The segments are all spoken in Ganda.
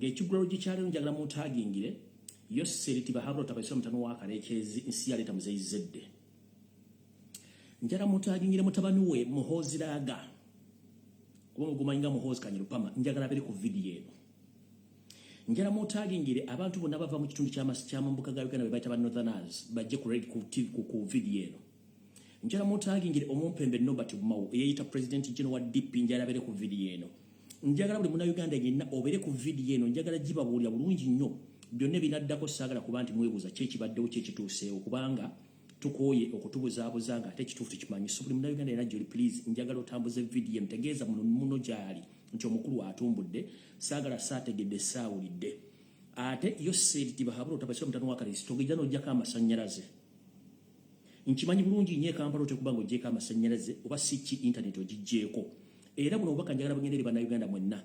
ng'ekigulalo gikyaliwo njagala mutagingire yoseriti bahabula otabasira mutano wakalekezi nsi yaleta muzeyizedde njala mutagingire mutabani we muhoziraga kuba mugumanyi muhozi kanyirupama njagala bere ku video eno njala mutagingire abantu bonna bava mu kitundu ky'amambuka ga Uganda bebayita ba Northerners bajje ku video eno njala mutagingire omumpembe Nobert Mao eyita president general wa DP njala bere ku video eno njagala buli muna Uganda yenna obere ku video eno njagala gibabuulira bulungi nnyo byonna binaddako saagala kuba nti mwebuuza kyekibaddewo kyekituuseewo kubanga tukoye okutubuzaabuza nga ate ekituufu tekimanyi so buli muna Uganda yenna joli please njagala otambuze video mtegeeza muno gyali nti omukulu atumbudde saagala saategedde saawulidde ate yoseriti bahabula otabasira mutano wa kalesi togejja n'ojjako amasannyalaze nkimanyi bulungi nnyo Kampala otekuba ng'oggyeko amasannyalaze oba si ki internet ogiggyeko era buno obubaka njagala bugendere bannayuganda mwenna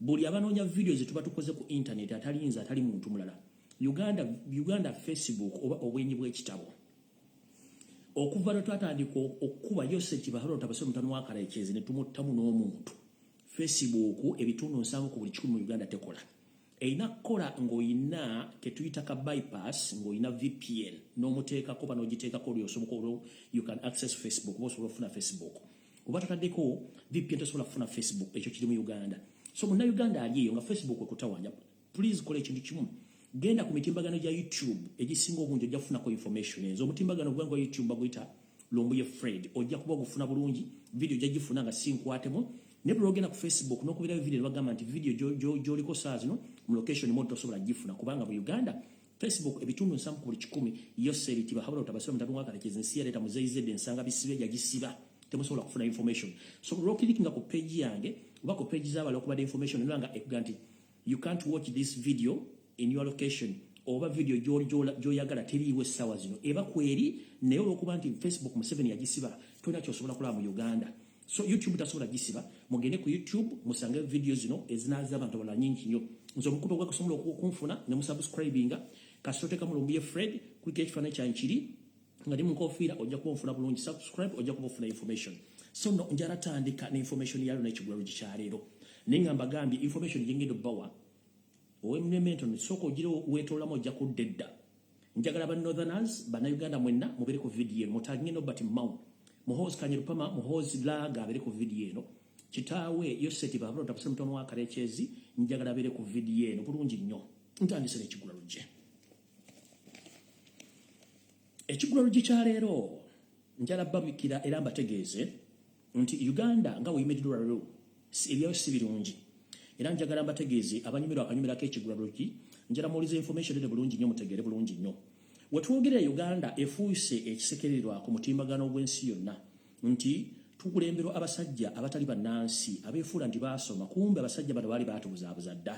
buli abanoonya video zetuba tukoze ku internet atalinza atali muntu mulala Uganda Facebook oba obwenyi bw'ekitabo okuva lwe twatandika okuba yoseriti bahabula otabasira mutano wa kalesi ne tumuttamu n'omuntu Facebook ebitundu 7 ku buli 10 mu Uganda tekola eina kola ngoina ketuyita ka bypass ngoina VPN no muteeka ko bano giteeka ko lyosoboka you can access Facebook bosobola kufuna Facebook oba tatadeko VPN tosobola kufuna Facebook ekyo kiri mu Uganda so muna Uganda aliyo nga Facebook ekutawanya please kola ekintu kimu genda ku mitimbagano ya YouTube egisinga obungi ojja kufuna ko information enzo omutimbagano gwango YouTube baguyita Lumbuye Fred ojja kuba gufuna bulungi video ojja gifuna nga sinkwatemo ne blogena ku Facebook no kubira video bagamba nti video joliko saa zino mu location mo tosobola gifuna kubanga mu Uganda Facebook ebitundu 7 ku buli 10 yoseriti bahabula otabasira mutano wa kalekezi nsi yaleta muzeyizedde ensanga bisibe gisiba temusobola kufuna information so clicking ku page yange oba ku page z'abala okubadde information nanga eganti you can't watch this video in your location oba video joyagala teriiwe sawa zino eba kweri naye okuba nti Facebook Museveni yagisiba tolina kyosobola kulaba mu Uganda so YouTube tasobola gisiba mugende ku YouTube musange video zino ezinaza abantu bala nyingi nnyo nzo mukuto gwa kusomola okunfuna ne musubscribinga kasote ka Lumbuye Fred kuliko ekifana kyanchiri ngadi munkofiira ojja kubonfuna bulungi subscribe ojja kubonfuna information so no njala tandika ne information yalo na ekigwalo gikyaleero nengamba gambye information yengedo bawa owemnemento soko giro wetolamo ojja kuddedda njagala ba Northerners bana Uganda mwenna mubere ku video mutaginge Nobert Mao muhozi kanyirupama muhozi laga abere ku video eno kitaawe yoseti bahabula otabasira mutano wa kalekezi njagala abere ku video eno bulungi nnyo ntandise n'ekigulalo gye ekigulalo gye kyaleero njala babikira era mbategeeze nti Uganda nga weyimiddwa lero ebyayo si birungi era njagala mbategeeze abanyumirwa akanyumirako ekigulalo ki njala muwulize information ene bulungi nnyo mutegeere bulungi nnyo wetwogerera Uganda efuuse ekisekererwa ku mutimbagano gw'ensi yonna nti tukulemberwa abasajja abatali bannansi abeefuula nti baasoma kumbe abasajja bano baali baatubuzaabuza dda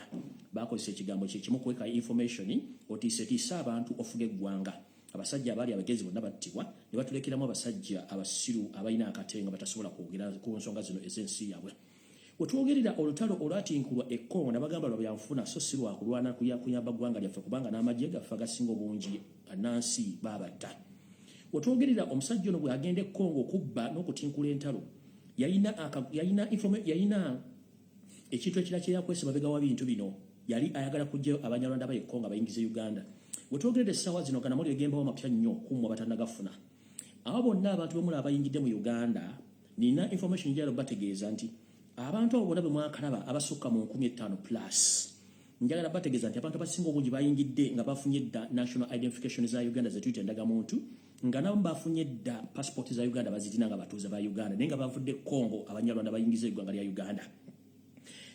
bakozesa ekigambo kyekimu kweka information otiisetiisa abantu ofuga eggwanga abasajja abaali abagezi bonna battibwa ne batulekeramu abasajja abasiru abalina akatenga batasobola kwogera ku nsonga zino ez'ensi yaabwe wetwogerera olutalo olwatinkulwa ekkongo nabagamba lwabyanfuna so si lwakulwana kuyamba ggwanga lyaffe kubanga n'amagye gaffe agasinga obungi annansi baabadda wetwogerera omusajja ono bwe agenda ekkongo okubba n'okutinkula entalo yalina ekintu ekira kyeyakwesa mabega wa bintu bino yali ayagala kujjayo abanyarwanda abayekkongo abayingiza Uganda wetwogerera essaawa zino kanamuli egembawo mapya nnyo kumwa batannagafuna abo bonna abantu bemula abayingidde mu Uganda nina information njalo bategeeza nti abantu abo bonna bemwakalaba abasukka mu 15 plus njagala bategeeza nti abantu abasinga obungi bayingidde nga bafunye dda national identification za Uganda zetuyita endagamuntu nga nabo bafunye dda passport za Uganda bazitina nga batuuze ba Uganda naye nga bavudde Congo abanyarwanda bayingiza eggwanga lya Uganda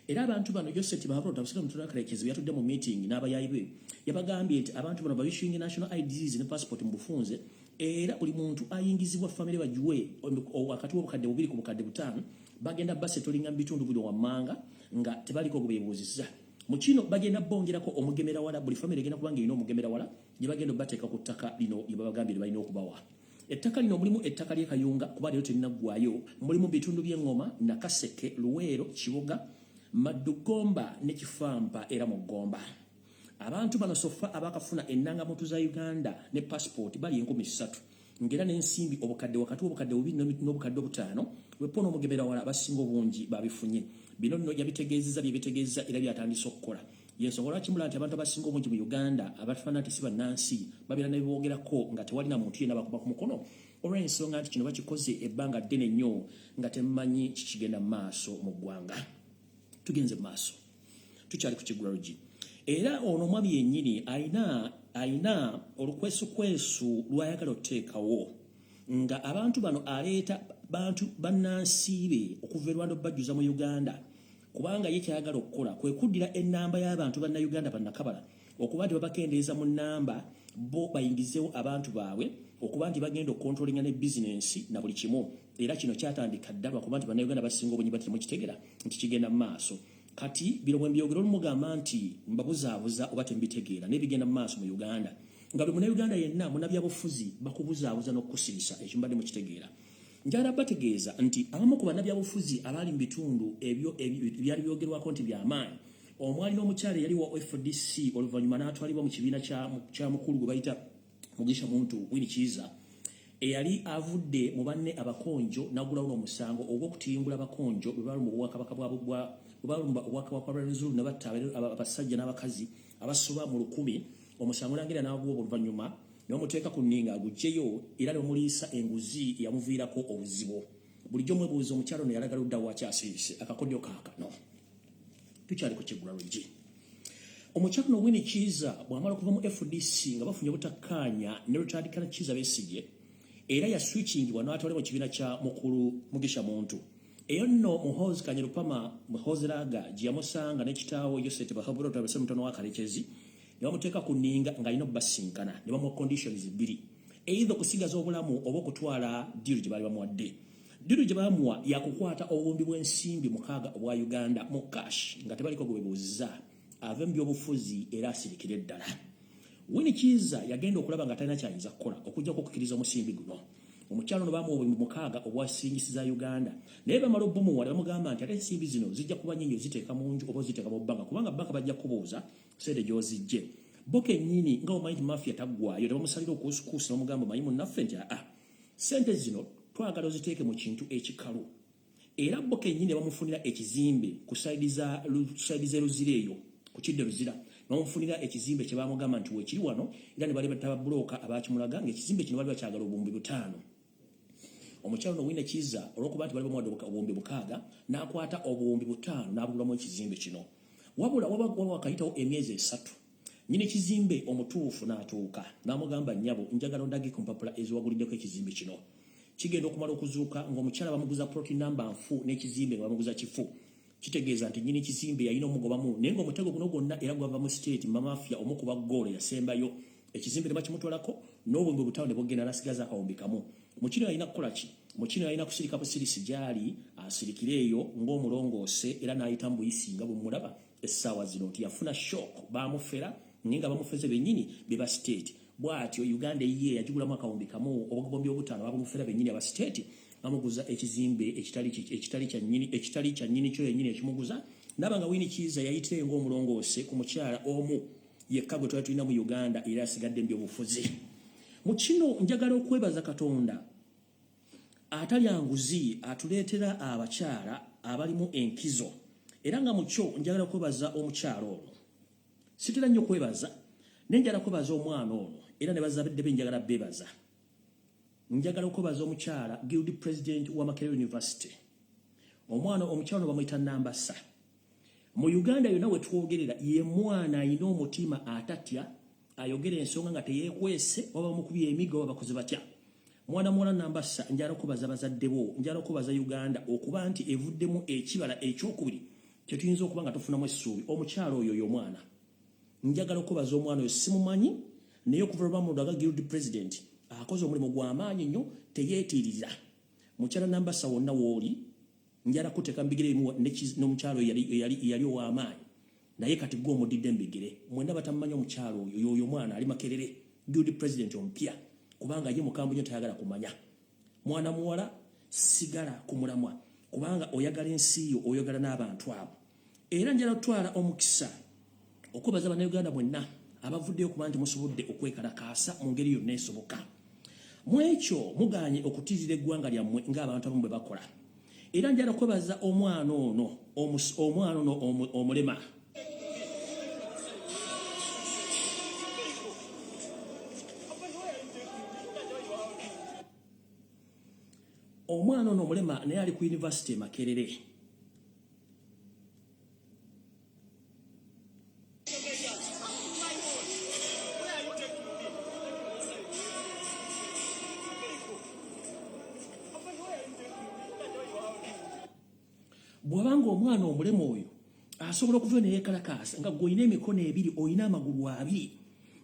era abantu bano Joseph Mahabro tabusika mutuna kalekezi yatudde mu meeting n'abayayibe yabagambye nti abantu bano bayishinga national IDs ne passport mu bufunze era buli muntu ayingizibwa family bajuwe wakati w'obukadde 2 ku bukadde 5 bagenda base tolinga bitundu buli wamanga nga tebaliko kubebuziza mu kino bagenda bongerako omugemera wala buli family egenda kubanga ino omugemera wala gye bagenda bateeka ku ttaka lino yabagambye balina okubawa ettaka lino mulimu ettaka lye Kayunga kuba lero telinagwayo mulimu bitundu by'engoma na Kaseke Luweero Kibuga Madugomba ne Kifamba era Mugomba abantu bano sofa abakafuna ennanga mutu za Uganda ne passport bali 13 ngera n'ensimbi obukadde wakati obukadde 2 n'obukadde 5 wepono omugemera wala basinga obungi babifunye bino nno yabitegeezeza byebitegeeza era byatandise okukola yensonga lwaki mula nti abantu abasinga obungi mu Uganda abafaana nti si bannansi babeera ne biboogerako nga tewalina muntu yenna bakuba ku mukono olw'ensonga nti kino bakikoze ebbanga ddene nnyo nga temumanyi kikigenda mu maaso mu ggwanga. Tugenze mu maaso, tukyali ku kiggulalogi. Era ono omwami yennyini ayina olukwesukwesu lw'ayagala okuteekawo nga abantu bano aleeta bantu bannansi be okuva e Rwanda obbajjuza mu Uganda, kubanga ye kyayagala okukola kwe kuddira ennamba y'abantu bannayuganda bannakabala okuba nti babakendeeza mu nnamba bo bayingizeewo abantu baabwe okuba nti bagenda okukontrolinga ne bizinensi na buli kimu. Era kino kyatandika ddala kuba nti bannayuganda basinga obungi batemu kitegera nti kigenda mu maaso. Kati bino bwe mbyogera olumugamba nti mbabuzaabuza oba tembitegeera n'ebigenda mu maaso mu Uganda nga buli munnayuganda yenna munnabyabufuzi bakubuzaabuza n'okukusirisa ekyo mbadde mukitegeera. Njagala bategeeza nti abamu ku bannabyabufuzi abaali mu bitundu ebyo ebyali byogerwako nti by'amaanyi, omwali n'omukyala yali wa FDC oluvannyuma n'atwalibwa mu kibiina kya mukulu gwe bayita Mugisha Muntu Winikiza, eyali avudde mu banne abakonjo n'agulawo n'omusango ogw'okutimbula abakonjo bwe baali mu bwakabaka obwakabaka bwa Rwenzulu ne batta abasajja n'abakazi abasoba mu 1,000. Omusango nangira n'agwa oluvannyuma n'omuteeka ku nninga aguggyeyo era n'omuliisa enguzi yamuviirako obuzibu. Bulijjo mwebuuza omukyalo ne yalagala oddawo akyasirise akakodyo kaakano. Tukyali ku kiggulalogi. Omukyalo no Winikiza bw'amala okuva mu FDC nga bafunye obutakkaanya ne Rutadikana Kiza Besigye era yaswitchingibwa n'atwalibwa mu kibiina kya mukulu Mugisha Muntu. Eyo nno Muhoozi Kanyerupama Muhoozi Raga gye yamusanga n'ekitaawo Yosete Bahabura Tabase mutono wa Kalekezi ne bamuteeka ku nninga ng'alina obbasinkana ne bamuwa conditions bbiri, either okusigaza obulamu oba okutwala diru gye baali bamuwadde. Diru gye baamuwa yakukwata obuwumbi bw'ensimbi 6 obwa Uganda mu cash nga tebaliko gwe bebuuzizza ave mu by'obufuzi era asirikire ddala. Winikiza yagenda okulaba nga talina kyayinza kukola okujjako okukkiriza omusimbi guno. Omukyalo no baamuwa obuwumbi 6 obwasingisiza Uganda naye bamala obbumuwa ne bamugamba nti ate ensimbi zino zijja kuba nnyingi oziteeka mu nju oba oziteeka mu bbanga kubanga bbanga bajja kubuuza sente gy'ozijje. Bo kennyini nga omanyi nti mafia taggwayo tebamusalira okuusukuusi n'omugamba manyi munnaffe nti sente zino twagala oziteeke mu kintu ekikalu. Era bo kennyini bamufunira ekizimbe ku sayidi z'eruzira eyo ku kidde Luzira bamufunira ekizimbe kye bamugamba nti weekiri wano era ne bali batababulooka abakimulaga ng'ekizimbe kino bali bakyagala obuwumbi 5. Omukyalo no Winikiza olw'okuba nti bali bamuwadde obuwumbi 6 n'akwata obuwumbi 5 n'abugulamu ekizimbe kino. Wabula wakayitawo emyezi 3 nyini kizimbe omutuufu n'atuuka n'amugamba nnyabo njagala ondage ku mpapula eziwaguliddeko ekizimbe kino. Kigenda okumala okuzuuka ng'omukyala bamuguza ploti namba nfu n'ekizimbe nga bamuguza kifu. Kitegeeza nti nyini kizimbe yalina omugobamu naye ng'omutego guno gwonna era gwava mu state mamafia omukuba goolo yasembayo ekizimbe ne bakimutwalako n'obuwumbi 5 ne bugenda n'asigaza akawumbi kamu. Mukino yalina kukola ki? Mukino yalina kusirika busirisi gyali asirikire eyo ng'omulongoose era n'ayita mu buyisi nga bw'omulaba essaawa zino nti yafuna shock baamufera naye nga bamufeze bennyini be ba state. Bw'atyo Uganda ye yagigulamu akawumbi kamu obugombi 5 babamufera bennyini aba state bamuguza ekizimbe ekitali kya nnyini kyo yennyini ekimuguza n'aba nga Winikiza yayitire ng'omulongoose ku mukyala omu yekka gwe twali tulina mu Uganda era asigadde mu byobufuzi. Mu kino njagala okwebaza Katonda atalya nguzi atuleetera abakyala abalimu enkizo era nga mu kyo njagala kwebaza omukyala ono. Sitera nnyo kwebaza naye njagala kwebaza omwana ono era ne bazabedde be njagala bebaza. Njagala okwebaza omukyala Guild President wa Makerere University. Omwana omukyala bamuyita Nambasa. Mu Uganda yonna we twogerera ye mwana ayina omutima atatya ayogera ensonga nga teyeekwese oba bamukubye emigo oba bakoze batya. Mwana muwala Nambasa njagala okubaza bazadde bo, njagala okubaza Uganda okuba nti evuddemu ekibala ekyokubiri kye tuyinza okuba nga tufunamu essuubi. Omukyala oyo y'omwana. Njagala okubaza omwana oyo simumanyi naye okuva lwamu lwaga Guild President akoze omulimu gw'amaanyi nnyo teyeetiirira. Mukyala Nambasa wonna wooli njala kuteeka mbigire n'omukyalo yali ow'amaanyi naye kati gwe omudidde mbigire. Mwenda batamumanyi omukyalo oyo y'oyo mwana ali Makerere Guild President omupya kubanga ye mukambwe nnyo tayagala kumanya. Mwana muwala sigala ku mulamwa kubanga oyagala ensi yo oyagala n'abantu abo. Era njala kutwala omukisa okwebaza bannayuganda mwenna abavuddeyo kuba nti musobodde okwekalakaasa mu ngeri yonna esoboka. Mu ekyo muganye okutiirira eggwanga lyammwe ng'abantu abamu bwe bakola. Era njala kwebaza omwana ono omulema omwana ono omulema naye ali ku university Makerere. Bwabanga omwana omulema oyo asobola okuva ne yekalakaasa nga goyina emikono ebiri oyina amagulu abiri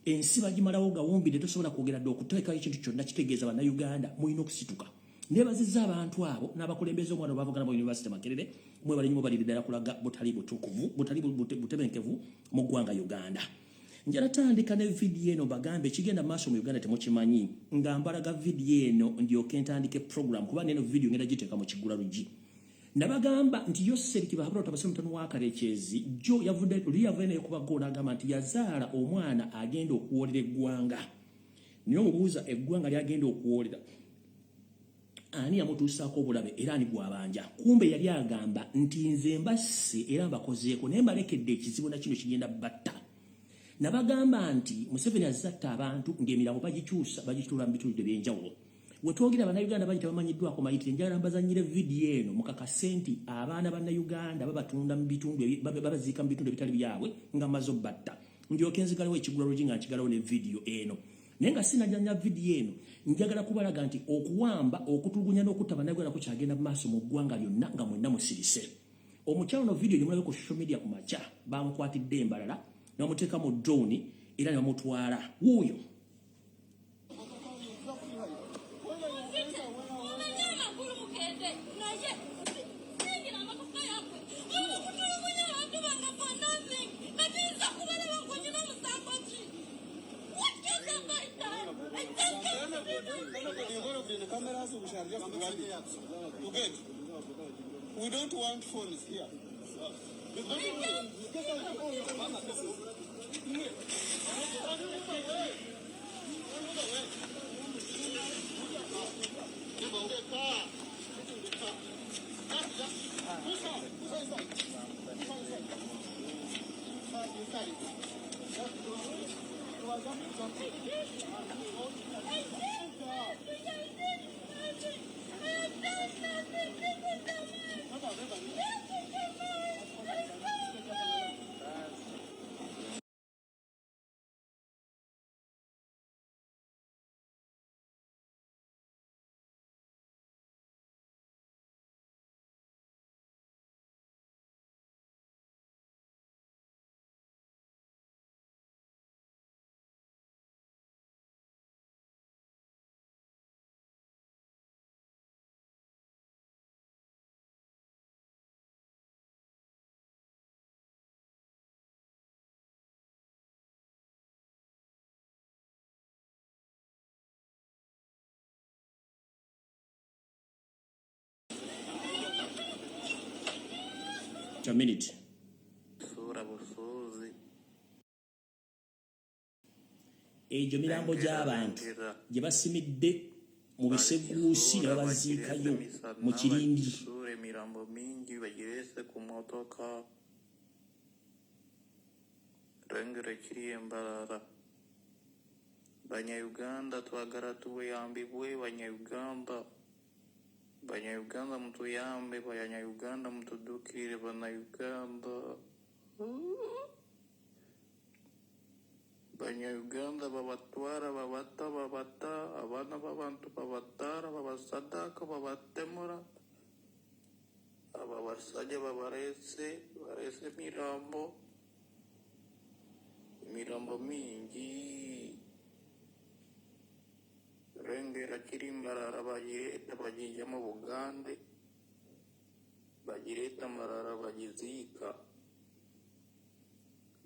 ensi bagimalawo gawumbire tosobola kwogera dde okuteekayo ekintu kyonna kitegeeza bannayuganda mulina okusituka. Neebazizza abantu abo n'abakulembeze omwana bavugana mu University Makerere mwe bali nnyo baliri ddala kulaga butali butukuvu butali butebenkevu mu ggwanga Uganda. Njala tandika ne vidiyo eno bagambe ekigenda maaso mu Uganda temukimanyi nga mbalaga vidiyo eno ndyoke ntandike program kuba neno vidiyo ngenda giteeka mu Kigula Lugi. Nabagamba nti Yoseri kibahabula tabasemu tano wakarekyezi jo yavudde liyavene kubagona agamba nti yazaala omwana agenda okuwolera eggwanga. Niyo mubuuza eggwanga lyagenda okuwolera ani yamutuusaako obulabe era ani gwabanja. Kumbe yali agamba nti nze mbasse era mbakozeeko naye mbalekedde ekizibu na kino kigenda batta. Nabagamba nti Museveni azatta abantu ng'emirambo bagikyusa bagituula mu bitundu eby'enjawulo. Wetwogira bannayuganda bali tebamanyiddwako mayitire njagala mbazanyire vidiyo eno mukakase nti abaana bannayuganda babatunda mu bitundu babaziika mu bitundu ebitali byabwe nga mazo batta. Ndyoke nzigalawo Ekigula Lugi nga nkigalawo ne vidiyo eno. Naye nga sinajanja vidiyo eno njagala kubalaga nti okuwamba okutulugunya n'okutta bannayuganda kukyagenda mu maaso mu ggwanga lyonna nga mwenna musirise. Omukyalo no vidiyo gyemulabe ku social media ku makya bamukwatidde embalala ne bamuteeka mu drone era ne bamutwala wuuyo. We don't want phones here. A minute. Ejo mirambo gy'abantu gye basimidde mu biseguusi ne babaziikayo mu kirindi. Mirambo mingi bagirese ku motoka rengere kiri embalala. Banyayuganda twagala tubuyambibwe Banyayuganda mutuyambe Banyayuganda mutudukire Bannayuganda Banyayuganda babatwara babata abana b'abantu babatara babasadaka babatemura aba basajja barese mirambo mingi rengera kirimbarara bagireta bagijemo Bugande bagireta marara bagizika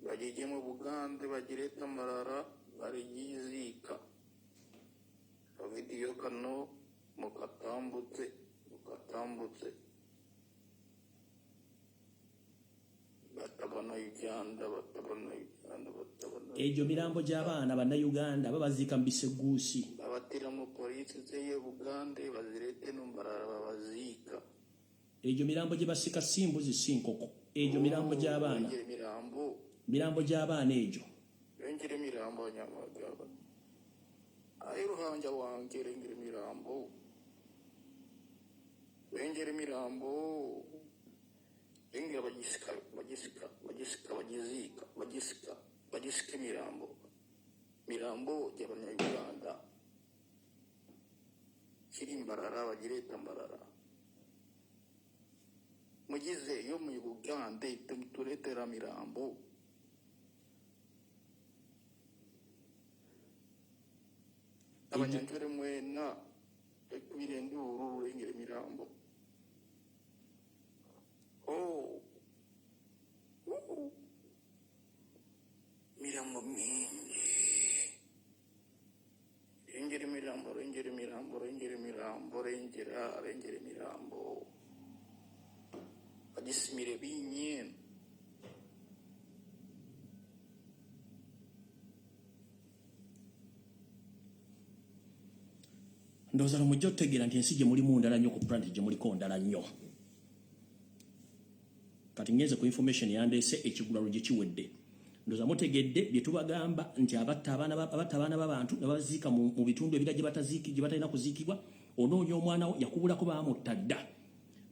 bagijemo Bugande bagireta marara barigizika video kano mukatambutse batabana Uganda Ejo mirambo gy'abaana bannayuganda babaziika mu biseguusi babatira mu polisi z'eye Bugande bazirete n'ombarara babaziika. Ejo mirambo gye basika si mbuzi si nkoko. Ejo mirambo gy'abaana mirambo gy'abaana ejo rengere mirambo nyamagaba ayi ruhanja wange rengere mirambo Wengere mirambo engera bagisika mirambo y'abanyayuganda kiri mbarara bagireta mbarara mugize yo mu Uganda turetera mirambo abanyanjure mwena ekubirende ururu engere mirambo mirambo mingi rengere mirambo bagisimire binyen ndoza no mujjo tegera nti ensije muri mundala nnyo ku planet gye muri kondala nnyo kati ngeze ku information yandese ekigulalo gye kiwedde ndoza mutegedde bye tubagamba nti abatta abaana b'abantu abaziika mu bitundu ebirala gye batalina kuziikibwa onoonya omwana wo yakubulako baamutadda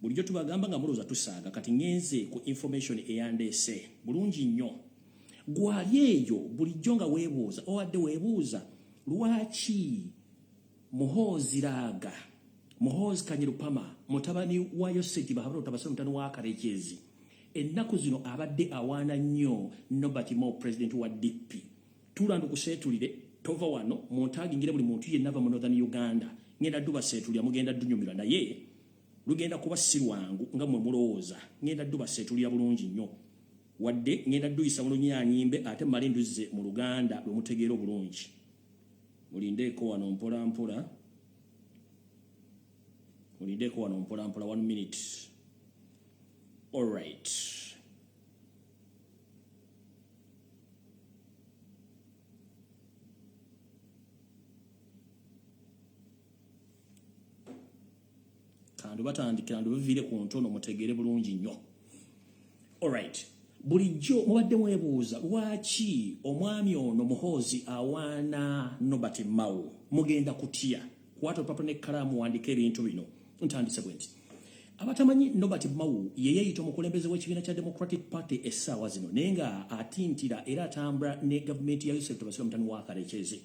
bulijjo tubagamba nga mulooza tusaaga kati ngeze ku information eyandese bulungi nnyo gwali eyo bulijjo nga weebuuza owadde weebuuza lwaki muhoozi kanyirupama mutabani wa Yoseti bahabula otabasira mutano wa Karekezi ennaku zino abadde awaana nnyo Nobert Mao president wa DP tulandu kuseetulire tova wano muntagingire buli muntu yenna ava mu Northern Uganda ngenda dduba seetulira mugenda dunyumira naye lugenda kuba sirwangu nga mwe mulowooza ngenda dduba seetulira bulungi nnyo wadde ngenda dduyisa mulunyaanyimbe ate male nduze mu Luganda lwe mutegeera obulungi mulindeeko wano mpola mpola 1 minute. All right. Kandu batandikira ndu bivire ku ntono mutegere bulungi nnyo. All right. Bulijjo mubadde mwebuuza lwaki omwami ono muhoozi awaana Nobert Mao mugenda kutya kwata olupapula n'ekkalaamu wandika ebintu bino ntandise bwe nti abatamanyi Nobert Mao ye yeeyita omukulembeze w'ekibiina kya Democratic Party essaawa zino naye nga atintira era atambula ne gavumenti ya Yosef Tobasira mutani wa Karekezi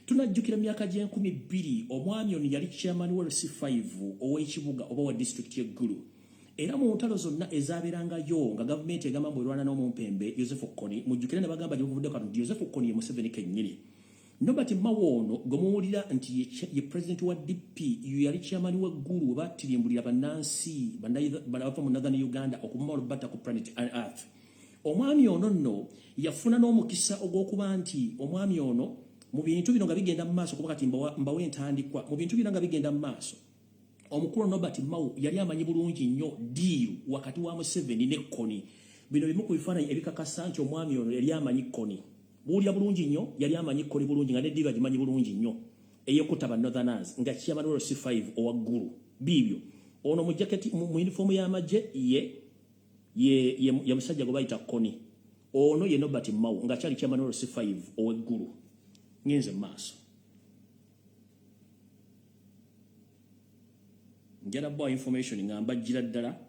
tunajjukira myaka gye20 omwami ono yali chairman wa LC5 ow'ekibuga oba wa district y'eggulu era mu ntalo zonna ezaabeerangayo nga gavumenti egamba bwerwana n'omumpembe Joseph Kony mujjukire ne bagamba gye buvudde kano Joseph Kony ye Museveni kennyini Nobert Mao ono gomuwulira nti ye president wa DP yali chairman w'eggulu battirimbulira bannansi bava mu Northern Uganda okuvuma olubata ku planet Earth omwami ono nno yafuna n'omukisa ogw'okuba nti omwami ono mu bintu bino nga bigenda mu maaso kuba kati mbawe entandikwa mu bintu bino nga bigenda mu maaso omukulu Nobert Mao yali amanyi bulungi nnyo deal wakati wa Museveni ne Kony bino bimu ku bifaananyi ebikakasa nti omwami ono yali amanyi Kony buulya bulungi nnyo yali amanyi Kony bulungi nga ne deal agimanyi bulungi nnyo ey'okutaba Northerners nga chairman wa LC5 owaggulu biibyo ono mu jaketi mu uniform y'amagye ye musajja gwe bayita Kony ono ye Nobert Mao nga kyali chairman wa LC5 owaggulu ngenze maaso njala bwa information ngamba jira ddala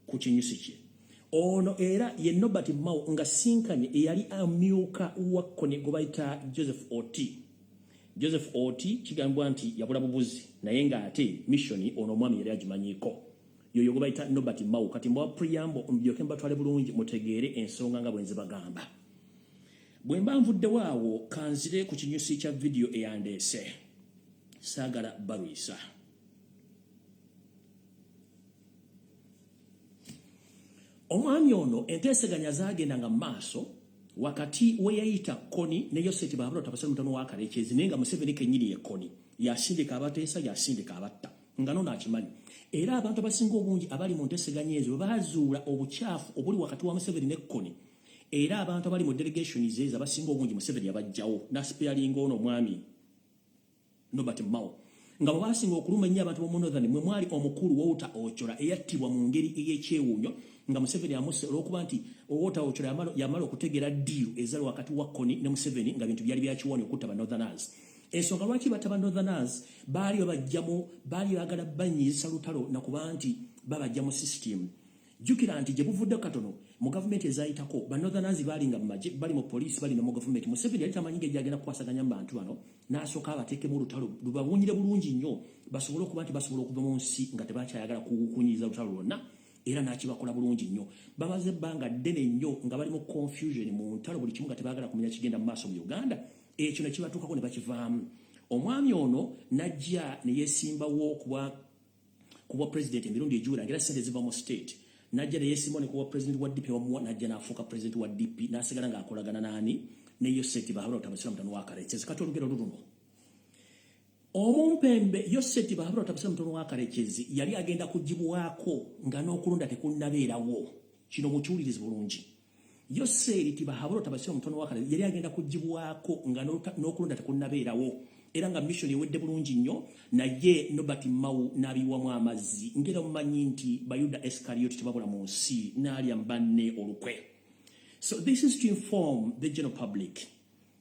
ku kinyusi kye ono era ye Nobert Mao nga sinkanye eyali amyuka wa Kony gwe bayita Joseph Oti kigambwa nti yabula bubuzi naye nga ate mission ono mwami yali agimanyiko yoyo gwe bayita Nobert Mao kati mbawa preamble mbyoke mbatwale bulungi mutegeere ensonga nga bwenzi bagamba bwe mba nvudde waawo kanzire ku kinyusi kya video eyandeese saagala barwisa omwami ono enteeseganya zaagendanga mu maaso wakati we yayita Kony ne Yoseti baabula otabasira mutano wa Karekezi naye nga Museveni kennyini ye Kony yasindika abateesa yasindika abatta nga nono akimanyi era abantu abasinga obungi abali mu nteeseganya ezo baazuula obukyafu obuli wakati wa Museveni ne Kony era abantu abali mu delegations ezo abasinga obungi Museveni yabajjawo n'asipeyalinga ono omwami Nobert Mao nga basinga okuluma nnyo abantu b'omu Northern mwe mwali omukulu Walter Ochola eyattibwa mu ngeri ey'ekyewuunyo nga Museveni amuse olw'okuba nti Walter Ochola yamala okutegeera deal ezali wakati wa Kony ne Museveni nga bintu byali byakiwoni okutta ba Northerners ensonga lwaki bataba northerners baali bagala banyisa lutalo nakuba nti babajja mu system. Jukira nti gye buvudde katono mu gavumenti ezayitako ba northerners baalinga mu magye bali mu police bali mu gavumenti. Museveni yali tamanyi ngeri agenda kukwasaganya mu bantu bano n'asooka abateeke mu lutalo lubawunyire bulungi nnyo basobole okuba nti basobola okuva mu nsi nga tebakyayagala kukunyiza lutalo lwonna era n'akibakola bulungi nnyo. Bamaze ebbanga ddene nnyo nga bali mu confusion mu ntalo buli kimu nga tebaagala kumenya kigenda mu maaso mu Uganda. Ekyo ne kibatuukako ne bakivaamu. Omwami ono najja ne yeesimbawo kuba president emirundi egiwera ngera ssente ziva mu state. Najja ne yeesimbawo ne kuba president wa DP wamuwa najja n'afuuka president wa DP n'asigala ng'akolagana n'ani ne Yoseti Bahabura Otabasira mutano wa Karekezi. Kati olugero luno omumpembe Yoseti Bahabura Otabasira mutano wa Karekezi yali agenda kugibwako nga n'okulonda tekunnabeerawo. Kino mukiwulirize bulungi. Yoseti Bahabura Otabasira mutano wa Karekezi yali agenda kugibwako nga n'okulonda tekunnabeerawo. Era nga mission ewedde bulungi nnyo naye Nobert Mao n'abiwamu amazzi ngera mumanyi nti Bayuda Iscariot tebabula mu nsi n'alya mbanne olukwe. So this is to inform the general public,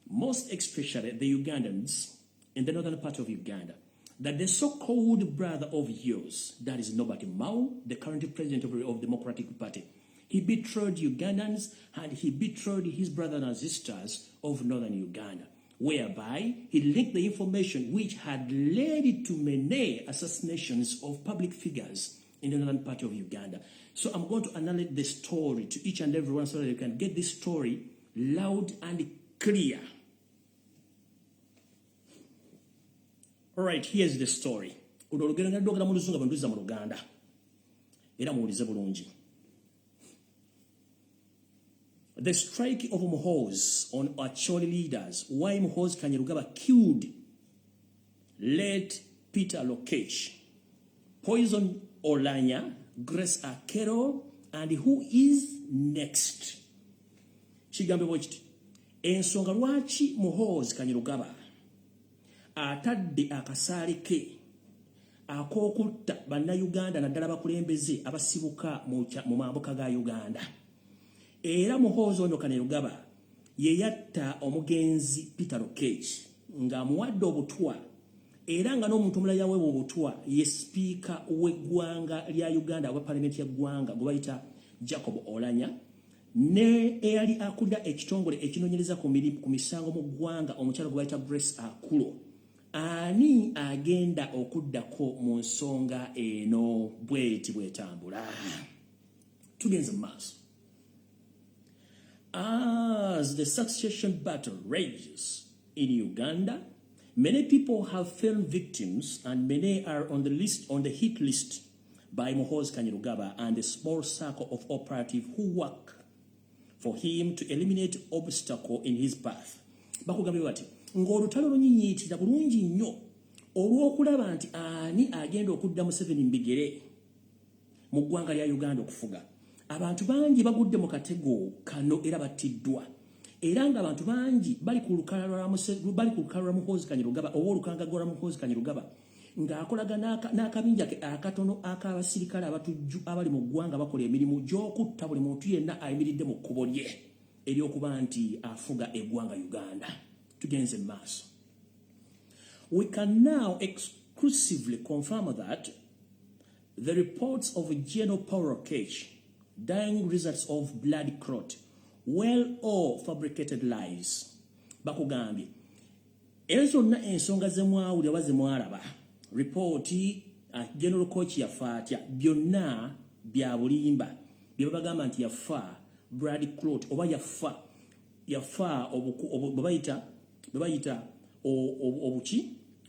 most especially the Ugandans in the northern part of Uganda, that the so-called brother of yours, that is Nobert Mao, the current president of the Democratic Party, he betrayed Ugandans and he betrayed his brothers and sisters of northern Uganda, whereby he linked the information which had led to many assassinations of public figures in the northern part of Uganda. So I'm going to analyze the story to each and everyone so that you can get this story loud and clear. All right, here's the story. The strike of Muhoozi on Acholi leaders, why Muhoozi Kainerugaba killed late Peter Lokech, Poison Olanya, Grace Akero, and who is next? Kigambe bwekiti. Ensonga lwaki Muhoozi Kainerugaba atadde akasaale ke ak'okutta bannayuganda naddala bakulembeze abasibuka mu mambuka ga Uganda. Era Muhoozi ono Kainerugaba ye yatta omugenzi Peter Lokech ng'amuwadde obutwa era nga n'omuntu omulala yaweebwa obutwa ye sipiika w'eggwanga lya Uganda oba palamenti y'eggwanga gwe bayita Jacob Olanya ne eyali akulira ekitongole ekinoonyereza ku misango mu ggwanga omukyalo gwe bayita Grace Akulo. Ani agenda okuddako mu nsonga eno bweti bwetambula? Tugenze mu maaso. As the succession battle rages in Uganda, many people have fallen victims and many are on the hit list by Muhoozi Kainerugaba and a small circle of operatives who work for him to eliminate obstacle in his path. Bakugambye bati ng'olutalo lunyinyiitira bulungi nnyo olw'okulaba nti ani agenda okudda Museveni mbigere mu ggwanga lya Uganda okufuga. Abantu bangi bagudde mu katego kano era battiddwa. Era nga abantu bangi bali ku lukalala lwa Muhoozi Kainerugaba oba olukanga lwa Muhoozi Kainerugaba ng'akolaga n'akabinja ke akatono ak'abasirikale abatujju abali mu ggwanga bakola emirimu gy'okutta buli muntu yenna ayimiridde mu kkubo lye ery'okuba nti afuga eggwanga Uganda. Tugenze mu maaso. We can now exclusively confirm that the reports of General Paul Lokech dying results of blood clot, well or fabricated lies. Bakugambye ezo na ensonga ze mwawulira oba ze mwalaba ripooti General Koch yafa atya byonna bya bulimba bye bagamba nti yafa blood clot oba yafa bayita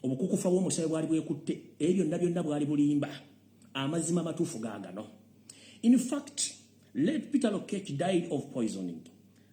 obukukufa bw'omusaayi bwali bwekutte ebyo byonna bwali bulimba amazima matuufu gaagano. In fact, late Peter Lokech died of poisoning,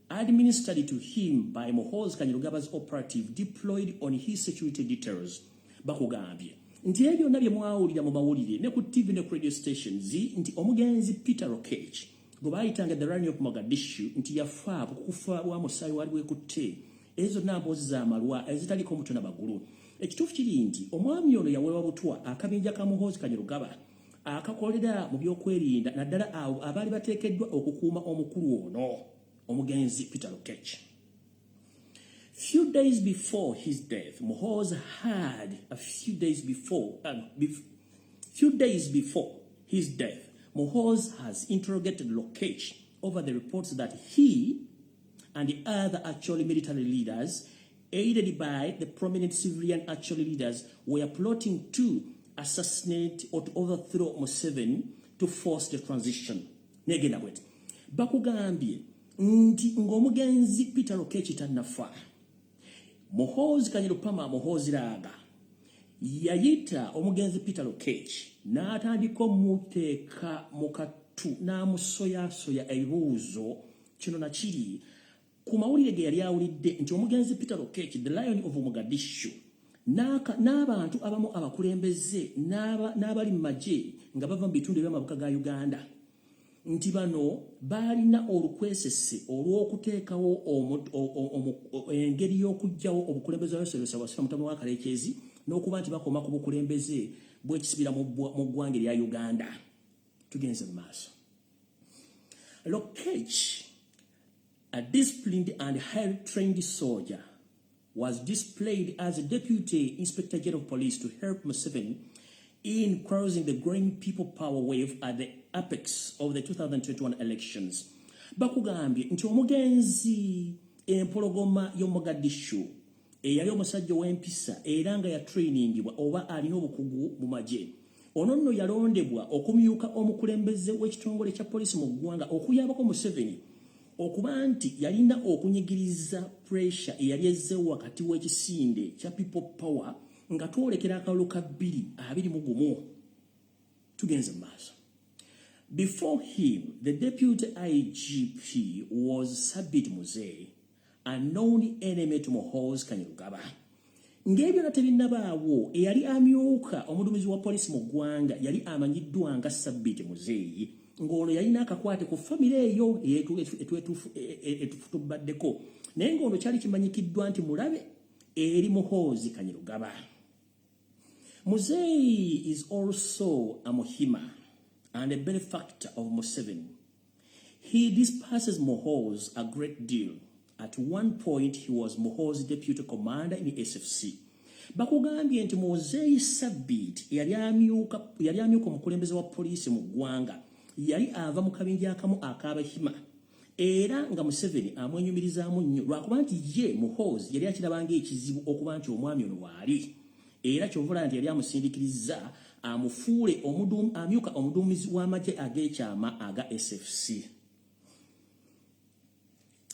administered to him by Muhoozi Kainerugaba's operative deployed on his security details. Bakugambye nti ebyo nabye mwawulira mu mawulire ne ku TV ne ku radio stations nti omugenzi Peter Lokech gwe bayitanga the Rani of Mogadishu nti yafa kukufa bwa musaayi wali wekutte ezo namboozi za malwa ezitaliko mutwe na bagulu. Ekituufu kiri nti omwami ono yaweebwa butwa akabinja ka Muhoozi Kainerugaba akakolera mu byokwerinda naddala awo abaali bateekeddwa okukuuma omukulu ono omugenzi Peter Lokech. few days before his death, Muhoozi had few days before his death, Muhoozi has interrogated Lokech over the reports that he and the other actually military leaders, aided by the prominent civilian actually leaders, were plotting to assassinate or to overthrow Museveni to force the transition. Negenda bwet. Bakugambye nti ng'omugenzi Peter Lokech tannafa. Muhoozi Kanyirupama Muhoozi Raga yayita omugenzi Peter Lokech n'atandika omuteeka mu katu n'amusoyasoya ebibuuzo kino na kiri ku mawulire ge yali awulidde nti omugenzi Peter Lokech, the Lion of Mogadishu, n'abantu abamu abakulembeze n'abali mu magye nga bava mu bitundu eby'amabuka ga Uganda nti bano balina olukwesese olw'okuteekawo engeri y'okugyawo obukulembeze bw'abaseresa basira mutama wa Kaleekezi n'okuba nti bakoma ku bukulembeze bw'ekisibira mu ggwanga erya Uganda. Tugenze mu maaso. Lokech, a disciplined and highly trained soldier, was displayed as a Deputy Inspector General of Police to help Museveni in crossing the growing people power wave at the apex of the 2021 elections. Bakugambye nti omugenzi empologoma y'Omogadishu eyali omusajja w'empisa era nga ya trainingibwa oba alina obukugu mu magye. Ono nno yalondebwa okumyuka omukulembeze w'ekitongole kya poliisi mu ggwanga okuyambako Museveni okuba nti yalina okunyigiriza pressure eyali ezzeewo wakati w'ekisinde kya people power nga twolekera akalulu ka 2021. Tugenze mu maaso. Before him, the deputy IGP was Sabit Muzeyi, a known enemy to Muhoozi Kanyirugaba. Ng'ebyo tebinnabaawo, eyali amyuka omuduumizi wa poliisi mu ggwanga yali amanyiddwa nga Sabit Muzeyi, ng'ono yalina akakwate ku famire eyo etufutubaddeko, naye ng'ono kyali kimanyikiddwa nti mulabe eri Muhoozi Kanyirugaba. Muzeyi is also a Muhima and a benefactor of Museveni. He disperses Muhoozi a great deal. At one point, he was Muhoozi's deputy commander in the SFC. Bakugambye nti Muzeyi Sabit yali amyuka omukulembeze wa poliisi mu ggwanga yali ava mu kabinja akamu ak'Abahima era nga Museveni amwenyumirizaamu nnyo lwakuba nti ye Muhoozi yali akirabanga ekizibu okuba nti omwami ono waali era kyovula nti yali amusindikiriza amufuule amyuka omuduumizi w'amagye ag'ekyama aga SFC.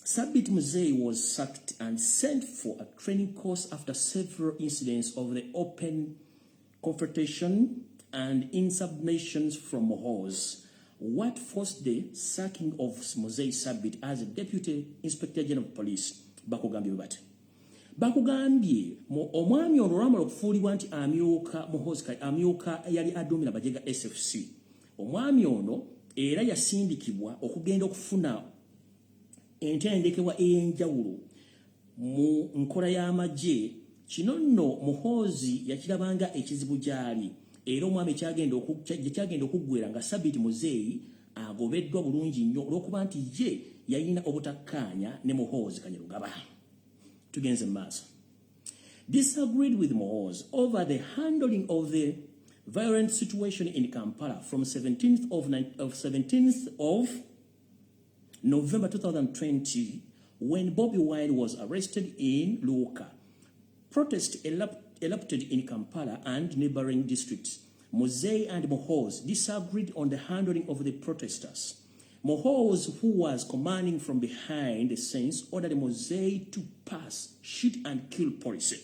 Sabit Muzeyi was sacked and sent for a training course after several incidents of the open confrontation and insubordination from Muhoozi. What forced the sacking of Muzeyi Sabit as a Deputy Inspector General of Police? Bakugambye bati. Bakugambye omwami ono olwamala okufuulibwa nti amyuka Muhoozi amyuka yali aduumira amagye ga SFC. Omwami ono era yasindikibwa okugenda okufuna entendekebwa ey'enjawulo mu nkola y'amagye. Kino nno Muhoozi yakirabanga ekizibu gyali era omwami kyagenda okuggwera nga Sabit Muzeyi agobeddwa bulungi nnyo olw'okuba nti ye yalina obutakkaanya ne Muhoozi Kanyirugaba. Tugenze mu maaso. Disagreed with Muhoozi over the handling of the violent situation in Kampala from 17th of November 2020, when Bobi Wine was arrested in Luuka. Protests erupted in Kampala and neighboring districts. Muzeyi and Muhoozi disagreed on the handling of the protesters. Muhoozi, who was commanding from behind the scenes, ordered Muzeyi to pass, shoot and kill police.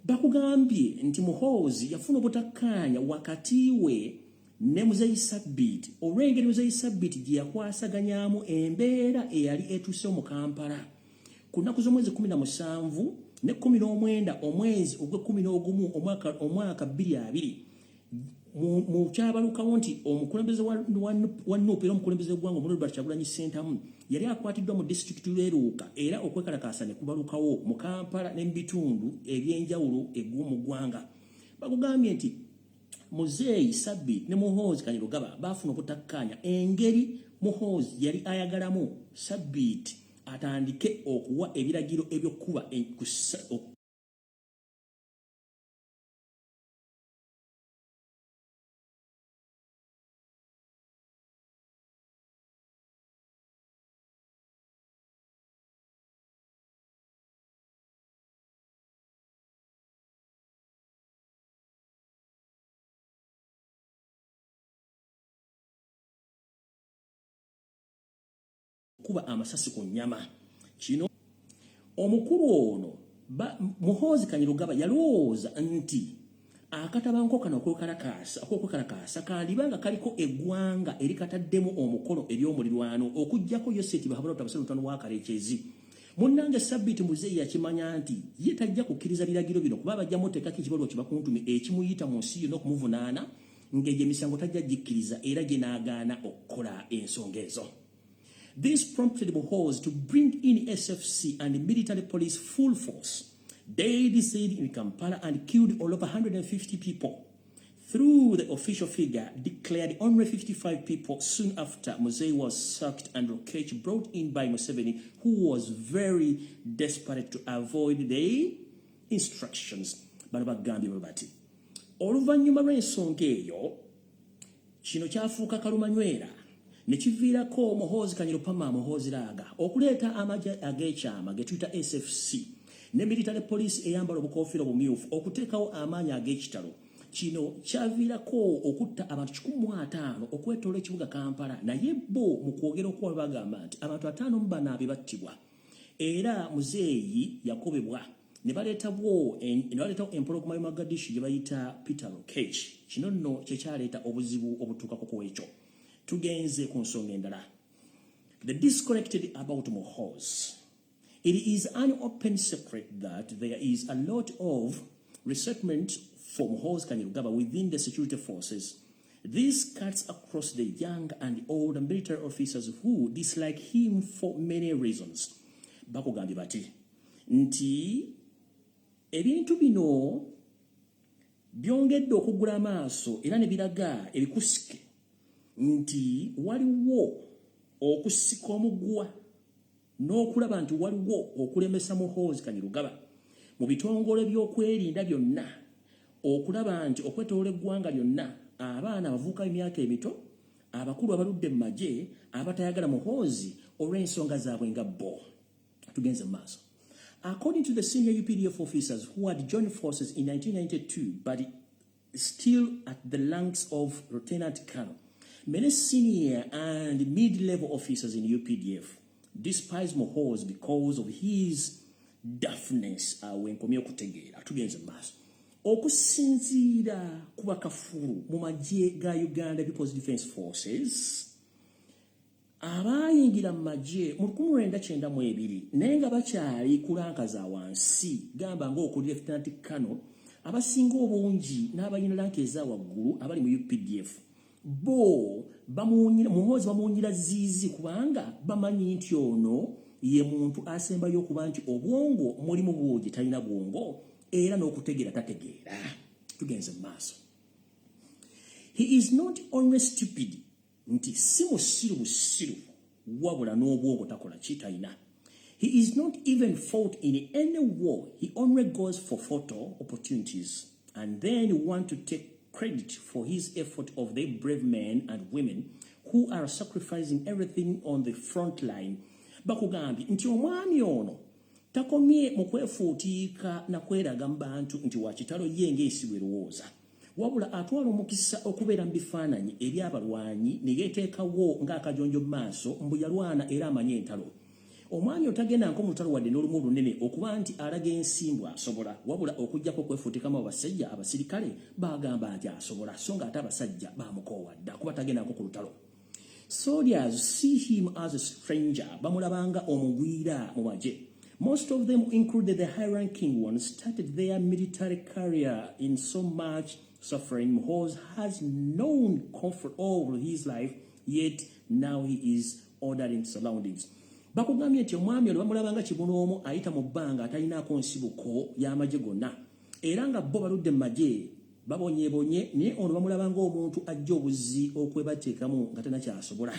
Bakugambye nti Muhoozi yafuna obutakkaanya wakati we ne Muzeyi Sabit olw'engeri Muzeyi Sabit gye yakwasaganyaamu embeera eyali etuuse mu Kampala ku nnaku z'omwezi 17 ne 19 omwezi ogw'e11 omwaka 2020 mu kyabalukawo nti omukulembeze wa NUP era omukulembeze w'eggwanga Nobert Kyagulanyi Ssentamu yali akwatiddwa mu disitulikiti y'Eruuka era okwekalakaasa ne kubalukawo mu Kampala ne mu bitundu eby'enjawulo mu ggwanga. Bakugambye nti Muzeyi Sabit ne Muhoozi Kanyirugaba baafuna obutakkaanya engeri Muhoozi yali ayagalamu Sabit atandike okuwa ebiragiro ebyokuba kuba amasasi ku nnyama. Kino omukulu ono Muhoozi Kainerugaba yalowooza nti akatabanko kano okwekalakaasa kandibanga kaliko eggwanga erikataddemu omukono ery'omulirwano okuggyako Yoseti Bahabula Otabasirutano wa Kalekyezi. Munnange Sabiti Muzeeyi yakimanya nti ye tajja kukkiriza biragiro bino kuba bajjamu tekako ekibalwa kibakuntumi ekimuyita mu nsi yonna okumuvunaana ng'egyo emisango tajja gikkiriza era gye n'agaana okukola ensonga ezo. This prompted Muhoozi to bring in SFC and military police full force. They descended in Kampala and killed all over 150 people. Through the official figure, declared only 55 people soon after Muzeeyi was sacked and Lokech brought in by Museveni, who was very desperate to avoid the instructions. Bano bagambye bwe bati. Oluvannyuma lw'ensonga eyo, kino kyafuuka kalumanywera. Nekiviirako Muhoozi Kainerugaba Muhoozi Laaga okuleeta amagye ag'ekyama ge tuyita SFC ne military police eyambala obukofiira obumyufu okuteekawo amaanyi ag'ekitalo. Kino kyaviirako okutta abantu 15 okwetoola ekibuga Kampala, naye bo mu kwogera okuba bagamba nti abantu 5 banaabe battibwa era Muzeeyi yakobebwa ne baleetawo empologoma y'e Mogadishu gye bayita Peter Lokech. Kino nno kyekyaleeta obuzibu obutuukako ku ekyo. Tugenze ku nsonga endala. The disconnected about Muhoozi. It is an open secret that there is a lot of resentment for Muhoozi Kainerugaba within the security forces. This cuts across the young and old military officers who dislike him for many reasons. Bakugambye bati nti ebintu bino byongedde okugula amaaso era ne biraga ebikusike nti waliwo okusika omugwa n'okulaba nti waliwo okulemesa Muhoozi Kainerugaba mu bitongole by'okwerinda byonna, okulaba nti okwetoola eggwanga lyonna, abaana abavubuka emyaka emito, abakulu abaludde mu magye abatayagala Muhoozi olw'ensonga zaabwe nga bo. Tugenze mu maaso. According to the senior UPDF officers who had joined forces in 1992 but still at the ranks of Lieutenant Colonel, many senior and mid-level officers in UPDF despise Muhoozi because of his deafness. Wenkomye okutegeera. Tugenze maaso. Okusinziira ku bakafulu mu magye ga Uganda People's Defence Forces, abayingira mu magye mu 1992 naye nga bakyali ku ranka za wansi, gamba ng'okuli Lieutenant Colonel, abasinga obungi n'abalina ranka eza waggulu abali mu UPDF bo Muhoozi bamuwunyira ziizi kubanga bamanyi nti ono ye muntu asembayo okuba nti obwongo mulimu bwogi talina bwongo era n'okutegeera tategeera. Tugenze mu maaso. He is not only stupid, nti si musiru busiru wabula n'obwongo takola kitalina. He is not even fought in any war. He only goes for photo opportunities and then want to take credit for his effort of the brave men and women who are sacrificing everything on the front line. Bakugambye nti omwami ono takomye mu kwefuutiika na kweraga mu bantu nti wakitalo ye ng'ensibo erowooza, wabula atwala omukisa okubeera mu bifaananyi eby'abalwanyi ne yeeteekawo ng'akajonjo mu maaso mbu yalwana era amanye entalo. Omwami otagenda nko mu lutalo wadde n'olumu olunene okuba nti alaga ensimbu asobola, wabula okuggyako okwefuutikamu abasajja abasirikale bagamba nti asobola so ng'ate abasajja bamukoowadda kuba tagenda nko ku lutalo. Soldiers see him as a stranger, bamulabanga omugwira mu magye. Most of them, including the high-ranking ones, started their military career in so much suffering. Muhoozi has known comfort all his life, yet now he is ordering surroundings. Bakugambye nti omwami olwo bamulabanga kibunoomu ayita mu bbanga atalinaako nsibuko y'amagye gonna era nga bo baludde mu magye babonyeebonye, naye ono bamulabanga omuntu ajja obuzzi okwebateekamu nga tanakyasobola.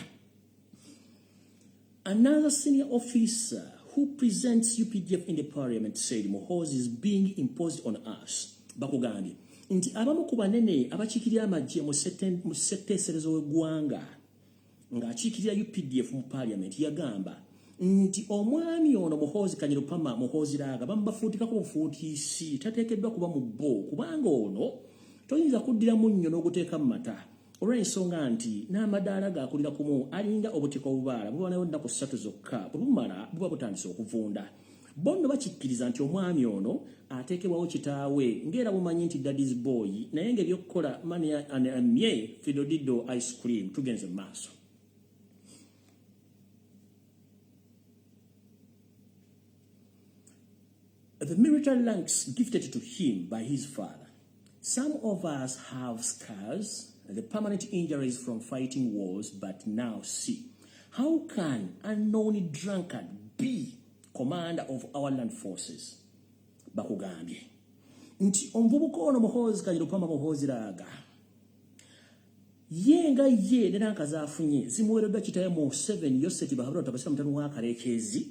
Another senior officer who presents UPDF in the parliament said Muhoozi is being imposed on us. Bakugambye nti abamu ku banene abakikirira amagye mu setteeserezo w'eggwanga ng'akiikirira UPDF mu parliament yagamba nti omwami ono Muhoozi Kanyirupama Muhoozi Laaga bamubafuutikako bufuutiisi tateekeddwa kuba mu bbo kubanga ono toyinza kuddira munnyo n'oguteeka mu mata olw'ensonga nti n'amadaala gaakulira kumu alinga obutiko obubaala buba nayo nnaku 3 zokka bwe bumala buba butandise okuvunda bonno bakikkiriza nti omwami ono ateekebwawo kitaawe ng'era bumanyi nti daddy's boy naye ng'ebyokkola mani amye fidodido ice cream tugenze mu maaso. The military ranks gifted to him by his father. Some of us have scars, the permanent injuries from fighting wars, but now see. How can a unknown drunkard be commander of our land forces? Bakugambye nti omuvubuka ono Muhoozi Kanyirupama Muhoozi Laaga yenga ye nenanka zaafunye zimuweereddwa kitaye mu 7 Yoseti Bahabura tabasira mutano wa kaleekezi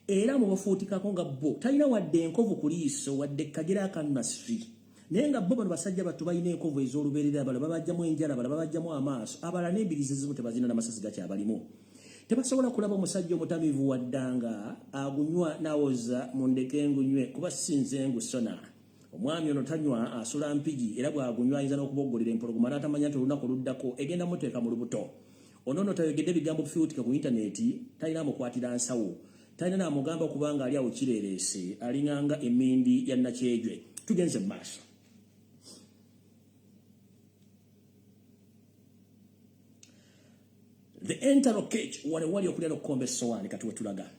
era mu bafuutikako nga bo talina wadde enkovu ku liiso wadde kagera akanasiri naye nga bo bano basajja battu balina enkovu ez'olubeerera abalala babajjamu enjala abalala babajjamu amaaso abalala n'embirizi ezimu tebazina n'amasasi gakyabalimu tebasobola kulaba omusajja omutamiivu waddanga agunywa nawoza mu ndeke ngunywe kuba sinze ngusona omwami ono tanywa asula mpigi era bw'agunywa ayinza n'okuboggolera empologoma n'atamanya nti olunaku luddako egenda muteeka mu lubuto ono tayogedde ebigambo bifuutika ku intaneti talina amukwatira nsawo talina n'amugamba okubanga ali awo kireereese alinganga emmindi ya nakyejwe tugenze mu maaso. The interrogate wali okulya n'okukomba essowaani kati wetulaga.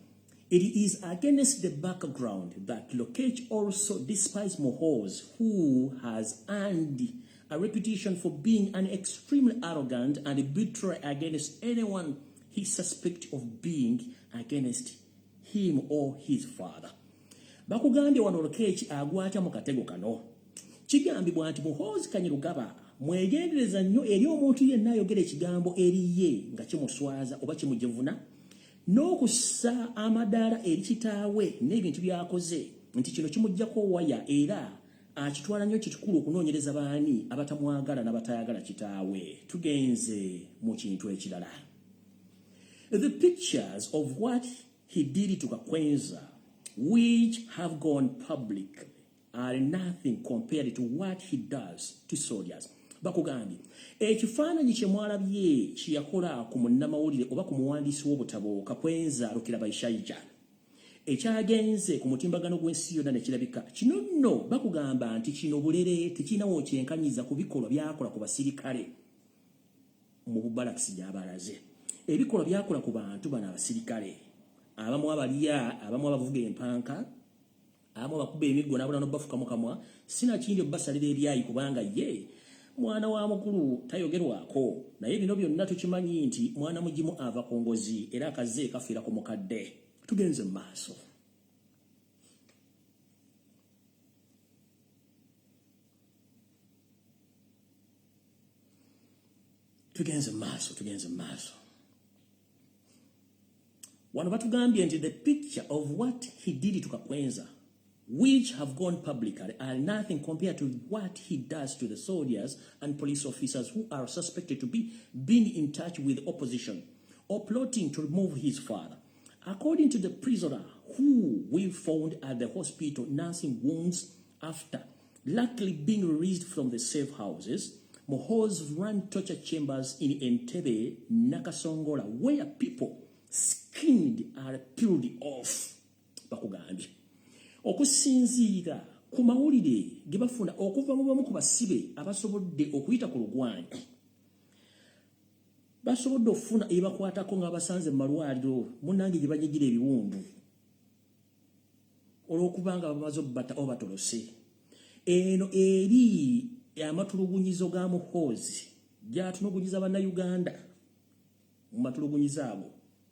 It is against the background that Lokech also despises Muhoozi, who has earned a reputation for being an extremely arrogant and bitter against anyone he suspects of being against him or his father. Bakugambye wano Lokech agwata mu katego kano. Kigambibwa nti Muhoozi Kanyirugaba mwegendereza nnyo eri omuntu yenna ayogera ekigambo eri ye nga kimuswaza oba kimujevuna n'okussa amadaala eri kitaawe n'ebintu byakoze nti kino kimuggyako waya era akitwala nnyo kikulu okunoonyereza baani abatamwagala n'abatayagala kitaawe. Tugenze mu kintu ekirala. The pictures of what he did to Kakwenza, which have gone public, are nothing compared to what he does to soldiers. Bakugambye ekifaananyi kye mwalabye kye yakola ku munnamawulire oba ku muwandiisi w'obutabo Kakwenza Rukirabayishaija ekyagenze ku mutimbagano gw'ensi yonna ne kirabika kino nno bakugamba nti kino bulere tekirinawo kyenkanyiza ku bikolwa byakola ku basirikale mu bubalakisi gy'abalaze. Ebikolwa byakola ku bantu bano abasirikale abamu abalya abamu abavuga empanka abamu abakuba emiggo n'abula n'obafuka mu kamwa sinakindi obbasalira ebyayi kubanga ye mwana wa mukulu tayogerwako naye bino byonna tukimanyi nti mwana mugimu ava ku ngozi era akaze kafiira ku mukadde. Tugenze mu maaso. Tugenze mu maaso. Wano batugambye nti the picture of what he did to Kakwenza, which have gone public, are nothing compared to what he does to the soldiers and police officers who are suspected to be being in touch with opposition or plotting to remove his father. According to the prisoner who we found at the hospital nursing wounds after luckily being released from the safe houses, Muhoozi ran torture chambers in Entebbe, Nakasongola, where people skinned are peeled off. Bakugambye okusinziira ku mawulire ge bafuna okuva mu bamu ku basibe abasobodde okuyita ku lugwanyi basobodde okufuna ebibakwatako nga basanze mu malwaliro munnange gye banyigira ebiwundu olw'okubanga bamaze obbata oba batolose. Eno eri amatulugunyizo ga Muhoozi gy'atulugunyiza bannayuganda mu matulugunyizo ago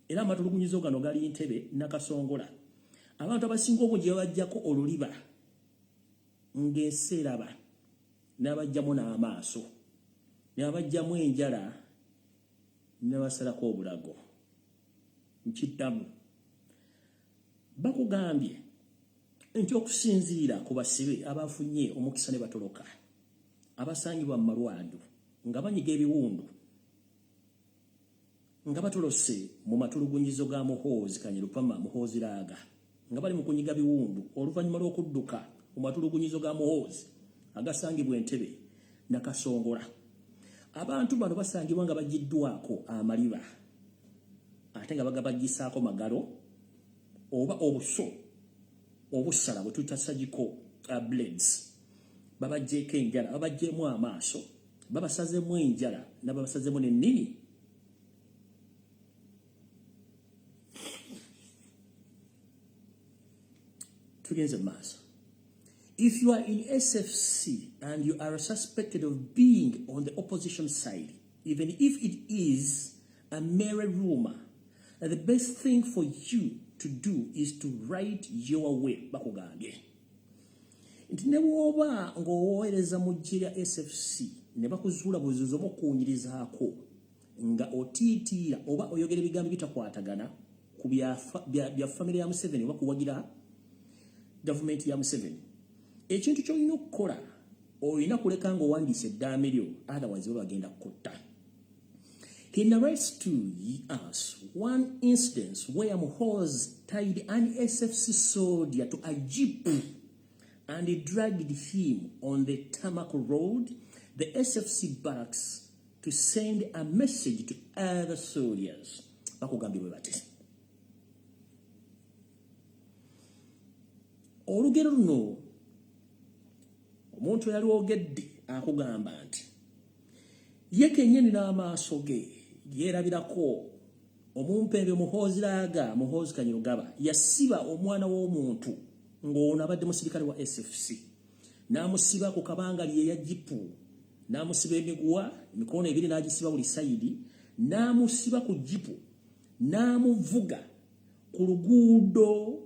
era amatulugunyizo gano gali Ntebe Nakasongola. Abantu abasinga obungi babajjako oluliba ng'enseeraba n'abajjamu n'amaaso n'abajjamu enjala n'abasalako obulago. nkiddamu bakugambye nti okusinziira ku basibe abafunye omukisa ne batoloka abasangibwa mu malwaliro nga banyiga ebiwundu nga batolose mu matulugunyizo ga Muhoozi Kanyerupama Muhoozi Laaga nga bali mu kunyiga biwundu oluvannyuma lw'okudduka mu matulugunyizo ga Muhoozi agasangibwa Entebbe na Kasongola. Abantu bano basangibwa nga bagiddwako amaliba ate nga bagabagisaako magalo oba obuso obusala bwe tuyita surgical blades babagyeeko enjala babagyeemu amaaso babasazemu enjala nababasazemu n'ennimi. Tugenze maaso. If you are in SFC and you are suspected of being on the opposition side, even if it is a mere rumor, the best thing for you to do is to write your way. Bakugambye nti ne bw'oba ng'owooleza mu ggye lya SFC ne bakuzuula buzuzo mukunyirizaako nga otiitiira oba oyogera ebigambo bitakwatagana ku bya famire ya Museveni oba kuwagira gavumenti ya Museveni, ekintu ky'olina okukola olina kuleka ng'owandiise eddaame lyo, otherwise bo bagenda kukutta. He narrates to us one instance where Muhoozi tied an SFC soldier to a jeep and he dragged him on the tarmac road, the SFC barracks, to send a message to other soldiers. Bakugambye bwe bati. Olugero luno omuntu yali ogedde akugamba nti ye kennyini n'amaaso ge yeerabirako omumpembe Muhoozi Laaga Muhoozi Kanyerugaba yasiba omwana w'omuntu ng'ono abadde musirikale wa SFC n'amusiba ku kabangali eya jipu n'amusiba emiguwa emikono ebiri n'agisiba buli sayidi n'amusiba ku jipu n'amuvuga ku luguudo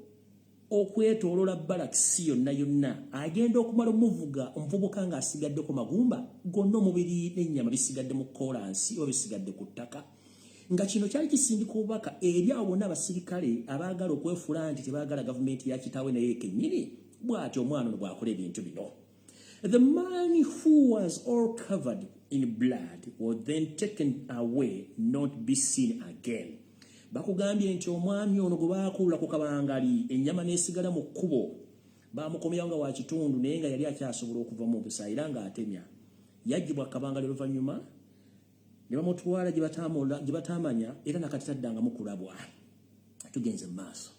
okwetoolola balakisi yonna agenda okumala omuvuga omuvubuka ng'asigaddeko magumba gonna omubiri n'ennyama bisigadde mu koolansi oba bisigadde ku ttaka, nga kino kyali kisindika obubaka eri abo bonna abasirikale abaagala okwefuula nti tebaagala gavumenti ya kitaawe naye kennyini bw'ati omwana ono bw'akola ebintu bino. The man who was all covered in blood was then taken away, not be seen again. Bakugambye nti omwami ono gwe baakuula ku kabangali ennyama n'esigala mu kkubo baamukomyawo nga wa kitundu naye nga yali akyasobola okuva mu busa era ng'atemya, yaggyibwa kabangali oluvannyuma ne bamutwala gye bataamanya era nakati taddangamu kulabwa. Tugenze mu maaso.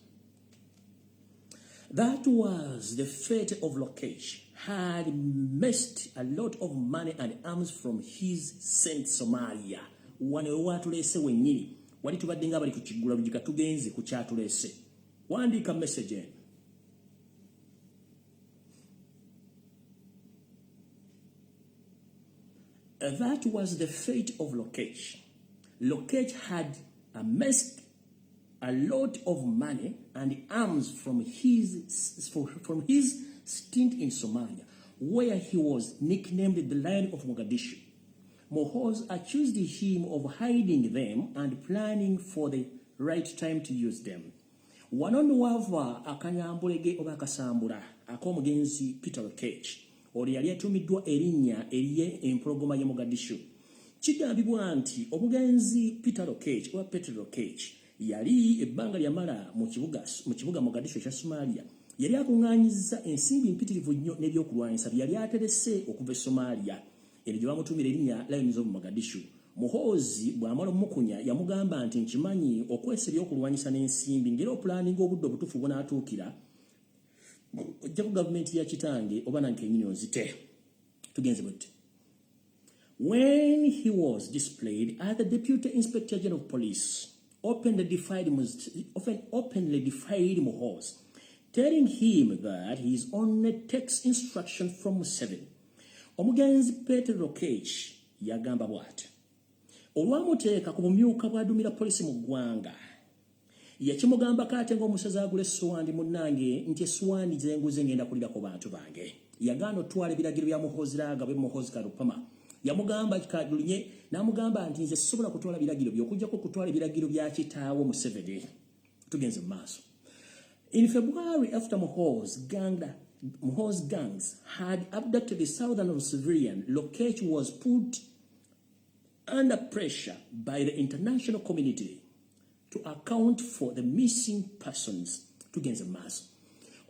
That was the fate of Lokech. Had missed a lot of money and arms from his Saint Somalia. Wano watuleese wennyini wali tubadde nga bali ku kiggula lugika tugenze ku kyatuleese. Wandiika message eno. That was the fate of Lokech. Lokech had amassed a lot of money and arms from his stint in Somalia, where he was nicknamed the Lion of Mogadishu. Muhoozi accused him of hiding them and planning for the right time to use them. Wano wava akanyambulege oba akasambula ak'omugenzi Peter Lokech oli yali atumiddwa erinnya eriye empologoma ya Mogadishu. Kigambibwa nti omugenzi Peter Lokech oba Peter Lokech yali ebbanga lyamala mu kibuga Mogadishu ekya Somalia. Yali akuŋŋaanyizza ensimbi mpitirivu nnyo n'ebyokulwanyisa byali aterese okuva e Somalia. Eri gye bamutumira erinnya Lions of Mogadishu. Muhoozi bw'amala omukunya yamugamba nti nkimanyi okwesa ebyokulwanyisa n'ensimbi ngera opulaninga obudde obutuufu bunaatuukira ojjako gavumenti ya kitange oba nankenyini onzite. Tugenze buti. When he was displayed as the Deputy Inspector General of Police, openly defied Muhoozi, telling him that he only takes instruction from Museveni. Omugenzi Peter Lokech yagamba bw'ati. Olwamuteeka ku bumyuka bw'adumira polisi mu ggwanga, yakimugambako ate ng'omusazi agula essuwandi munnange nti essuwandi zenguze ngenda kulirako bantu bange. Yagaana otwala ebiragiro bya Muhoozi Laaga bwe Muhoozi Kanyerupama yamugamba kikadulunye namugamba nti nze sisobola kutwala biragiro by'okujjako kutwala ebiragiro bya kitaawo Museveni. Tugenze mu maaso. In February, after Moho's gangs had abducted the southern civilian, Lokech was put under pressure by the international community to account for the missing persons. Tugenze mu maaso.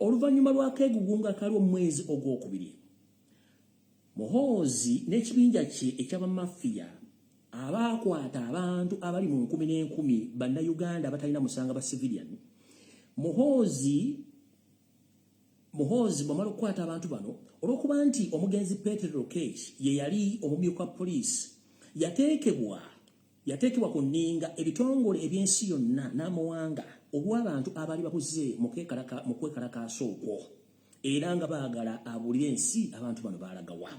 Oluvannyuma lw'akeegugunga kali omwezi ogwokubiri, Muhoozi n'ekibinja kye eky'abamafiya abaakwata abantu abali mu 10,000 bannayuganda abatalina musanga ba civilian. Muhoozi bw'amala okukwata abantu bano, olw'okuba nti omugenzi Peter Lokech ye yali omumyuka poliisi, yateekebwa ku nninga ebitongole eby'ensi yonna n'amawanga olw'abantu abaali babuze mu kwekalakaasa okwo, era nga baagala abuulire ensi abantu bano baalagawa.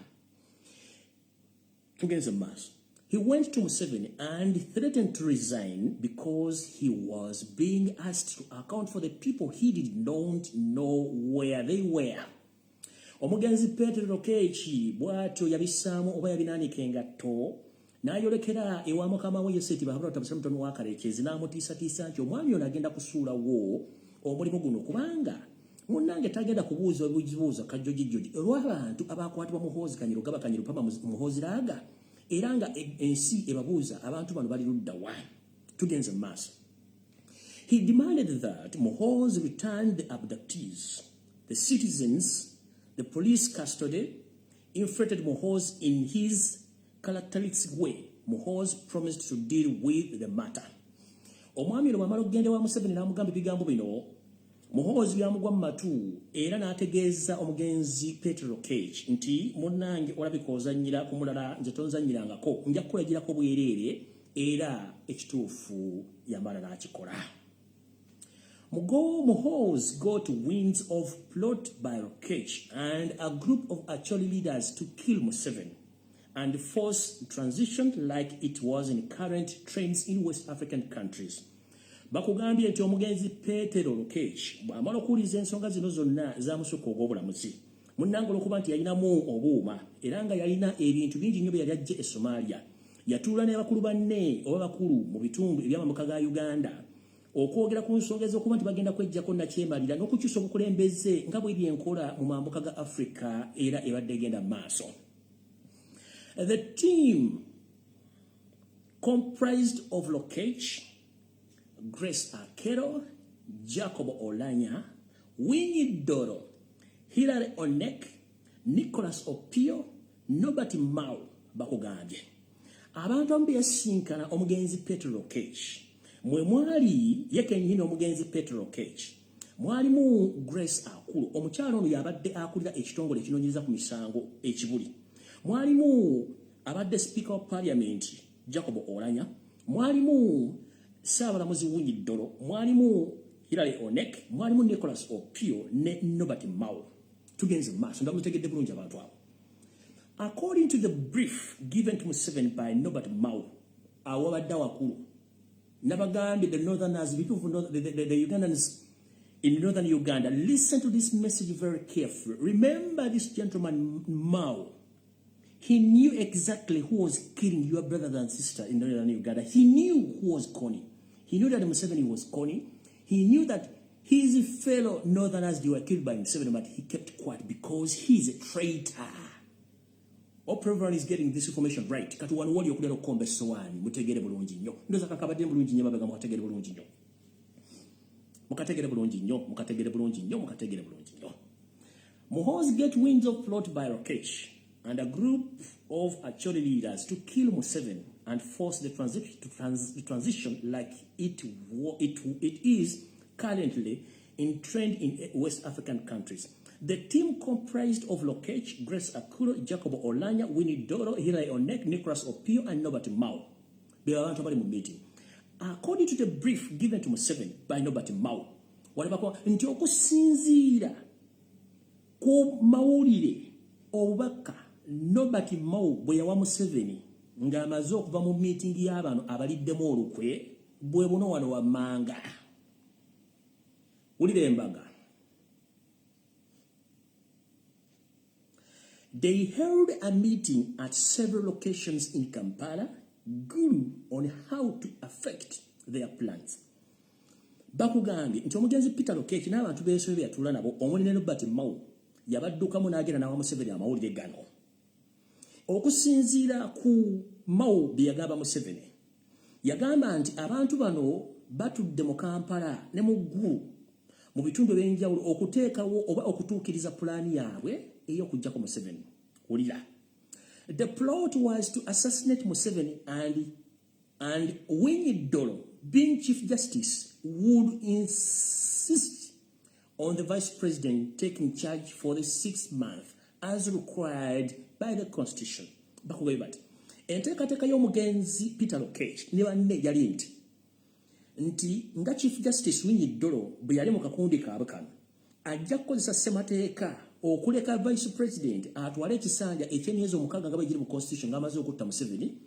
Tugenze mu maaso. He went to Museveni and threatened to resign because he was being asked to account for the people he did not know where they were. Omugenzi Peter Lokech bw'atyo yabissaamu oba yabinaanika engatto n'ayolekera ewa mukama we Yoseti Bahabura Tabusamutono wa Kalekyezi n'amutiisatiisa nti omwami ono agenda kusuulawo omulimu guno kubanga munnange tagenda kubuuza obuzibuuza kajjojijjoji olw'abantu abaakwatibwa Muhoozi Kanyiro gaba Kanyiro papa Muhoozi Laaga era nga ensi ebabuuza abantu bano bali ludda wa. Tugenze mu maaso. He demanded that Muhoozi return the abductees, the citizens, the police custody, infiltrated Muhoozi in his characteristic way. Muhoozi promised to deal with the matter. Omwami ono bw'amala okugenda wa Museveni n'amugamba ebigambo bino, Muhoozi byamugwa mu matu era n'ategeeza omugenzi Peter Lokech nti munnange olabika ozannyira ku mulala nze tonzannyirangako, nja kukulagirako bwereere era ekituufu yamala n'akikola. Muhoozi got winds of plot by Lokech and a group of Acholi leaders to kill Museveni and force transition like it was in current trends in West African countries. Bakugambye nti omugenzi Peter Lokech bw'amala okuwuliza ensonga zino zonna z'amusuka ogw'obulamuzi, munnange olw'okuba nti yalinamu obuuma era nga yalina ebintu bingi nnyo bye yali ajje e Somalia, yatuula n'abakulu banne oba bakulu mu bitundu eby'amamuka ga Uganda okwogera ku nsonga ez'okuba nti bagenda kweggyako nakyemalira n'okukyusa obukulembeze nga bw'eri enkola mu mambuka ga Africa era ebadde egenda mu maaso. The team comprised of Lokech, Grace Akero, Jacob Olanya, Winnie Doro, Hilary Onek, Nicholas Opio, Nobert Mao bakugambye. Abantu amu beyasinkana omugenzi Peter Lokech. Mwe mwali yekennyini omugenzi Peter Lokech. Mwalimu Grace Akulu, omukyalo ono yabadde akulira ekitongole ekinoonyereza ku misango ekibuli. Mwalimu abadde Speaker of Parliament Jacob Olanya, mwalimu Saabalamuzi Winnie Doro, mwalimu Hilary Onek, mwalimu Nicholas Opio ne Nobert Mao. Tugenze mu maaso ndamutegedde bulungi abantu abo. According to the brief given to Museveni by Nobert Mao, awabadde wakulu nabagambye the northerners, the Ugandans in northern Uganda, listen to this message very carefully. Remember this gentleman Mao. He knew exactly who was killing your brothers and sisters in northern Uganda. He knew who was conning. He knew that Museveni was conning. He knew that his fellow northerners, they were killed by Museveni, but he kept quiet because he's a traitor. Hope everyone is getting this information right. Katuwanu wali okulera okombe sowani mutegere bulungi nnyo. Ndoza kakabadde bulungi nnyo babega mukategere bulungi nnyo. Mukategere bulungi nnyo, mukategere bulungi nnyo, mukategere bulungi nnyo. Muhoozi get winds of plot by Lokech and a group of Acholi leaders to kill Museveni and force the transition like it is currently in trend in West African countries. The team comprised of Lokech, Grace Akuro, Jacob Olanya, Winnie Doro, Hilary Onek, Nicholas Opio, and Nobert Mao. They are about meeting. According to the brief given to Museveni by Nobert Mao, whatever nti okusinziira ku mawulire obubaka Nobert Mao bwe yawa Museveni ng'amaze okuva mu meeting y'abantu abaliddemu olukwe bwe buno wano wammanga. Wulira embaga. They held a meeting at several locations in Kampala, Guru, on how to affect their plans. Bakugambye nti omugenzi Peter Lokech n'abantu beesobe yatula nabo omuli ne Nobert Mao yabaddukamu n'agenda n'awa Museveni amawulire gano. Okusinziira ku Mao bye yagamba Museveni, yagamba nti abantu bano batudde mu Kampala ne mu Gulu mu bitundu ebyenjawulo okuteekawo oba okutuukiriza pulaani yaabwe ey'okujjako Museveni. Wulira. The plot was to assassinate Museveni and Winyidolo, being Chief Justice, would insist on the Vice President taking charge for the 6 months as required by the Constitution. Bakugambye bati enteekateeka y'omugenzi Peter Lokech ne banne yali nti nga Chief Justice Winyidolo bwe yali mu kakundi kaabwe kano ajja kukozesa ssemateeka okuleka Vice President atwale ekisanja eky'emyezi 6 nga bwe giri mu Constitution ng'amaze okutta Museveni,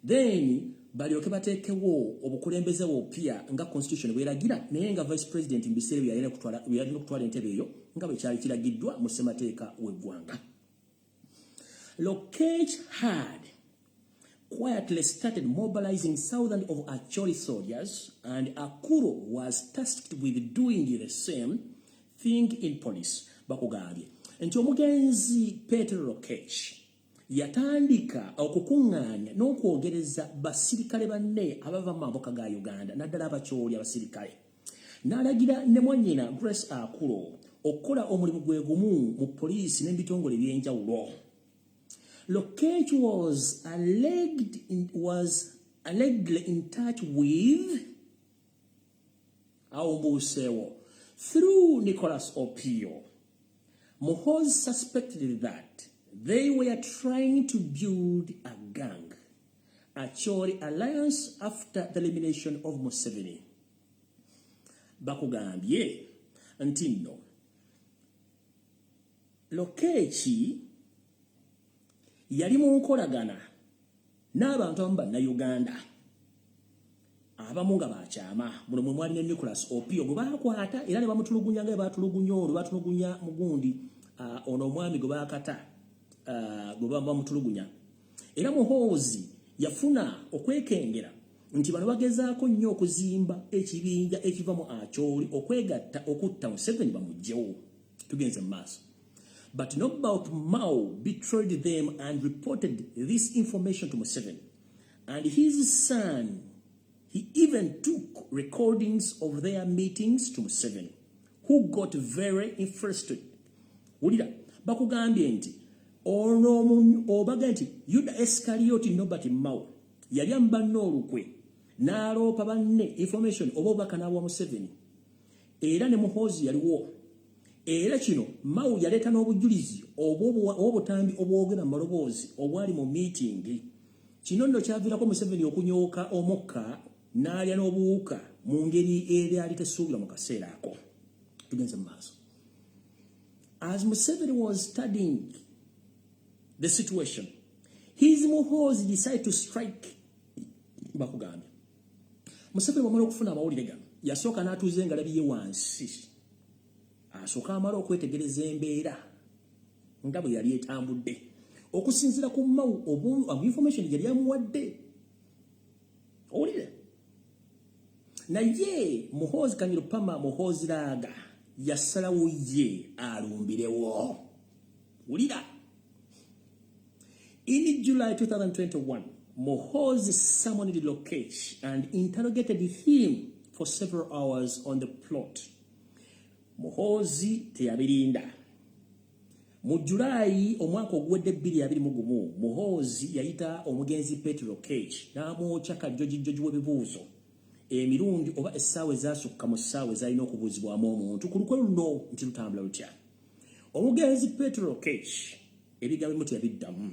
then balyoke bateekewo obukulembeze bw'opya nga Constitution bweragira, naye nga Vice President mu biseera yalina okutwala entebe eyo nga bwe kyali kiragiddwa mu ssemateeka w'eggwanga. Lokech had quietly started mobilizing thousands of Acholi soldiers, and Akuro was tasked with doing the same thing in police. Bakugambye nti omugenzi Peter Lokech yatandika okukungaanya n'okwogereza basirikale banne abava mu mambuka ga Uganda naddala abakyoli abasirikale, n'alagira ne mwannyina Grace Akuro okukola omulimu gwe gumu mu poliisi n'ebitongole ebyenjawulo. Lokech was allegedly in touch with Aumbusewo through Nicholas Opio. Muhoozi suspected that they were trying to build a gang, a Chori alliance after the elimination of Museveni. Bakugambye nti nno Lokech yali mu nkolagana n'abantu abamu bannayuganda abamu nga bakyama, muno mwe mwali ne Nicholas Opio gwe baakwata era ne bamutulugunya nga baatulugunya olwo baatulugunya mugundi ono omwami gwe baakata gwe bamutulugunya. Era Muhoozi yafuna okwekengera nti bano bagezaako nnyo okuzimba ekibinja ekiva mu Acholi okwegatta okutta Museveni bamugjewo. Tugenze mu maaso. But Nobert Mao betrayed them and reported this information to Museveni. And his son, he even took recordings of their meetings to Museveni, who got very interested. Wulira, bakugambye nti obaga nti Yuda Iscariot Nobert Mao yali ambanna olukwe n'aloopa banne information oba obubaka n'abwa Museveni, era ne Muhoozi yaliwo. Era kino Mao yaleeta n'obujulizi obw'obutambi obwogera mu maloboozi obwali mu meeting. Kino nno kyaviirako Museveni okunyooka omukka n'alya n'obuwuka mu ngeri eyali tesuubira mu kaseera ako. Tugenze mu maaso. As Museveni was studying the situation, his Muhoozi decided to strike. Bakugambye Museveni bw'amala okufuna amawulire gano yasooka n'atuuza engalabi ye wansi, asooka amala okwetegereza embeera nga bwe yali etambudde okusinziira ku Mao information yali amuwadde. Owulire, naye Muhoozi Kanyirupama Muhoozi Laaga yasalawo ye alumbirewo. Wulira. In July 2021, Muhoozi summoned Lokech and interrogated him for several hours on the plot. Muhoozi teyabirinda. Mu Julaayi omwaka ogwedde 2021, Muhoozi yayita omugenzi Peter Lokech n'amwokya kajjoji w'ebibuuzo emirundi oba essaawa ezasukka mu ssaawa ezalina okubuuzibwamu omuntu ku lukwe luno nti lutambula lutya. Omugenzi Peter Lokech ebigambo bimu teyabiddamu.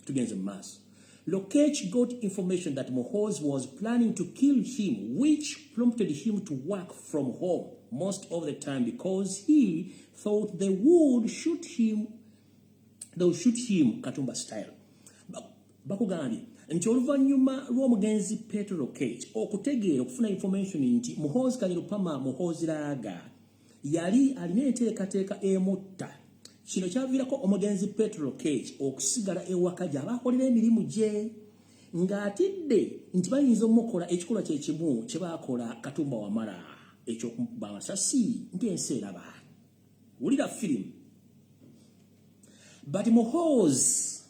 Tugenze mu maaso. Lokech got information that Muhoozi was planning to kill him, which prompted him to work from home most of the time because he thought they would shoot him Katumba style. Bakugambye nti oluvannyuma lw'omugenzi Peter Lokech okutegeera okufuna information nti Muhoozi Kanyirupama Muhoozi Laaga yali alina enteekateeka emutta kino kyaviirako omugenzi Petro Cage okusigala ewaka gy'abaakolera emirimu gye ng'atidde nti bayinza omukola ekikolwa kye kimu kye baakola Katumba Wamala eky'okuba amasasi ng'ensi eraba. Wulira firimu. But Muhoozi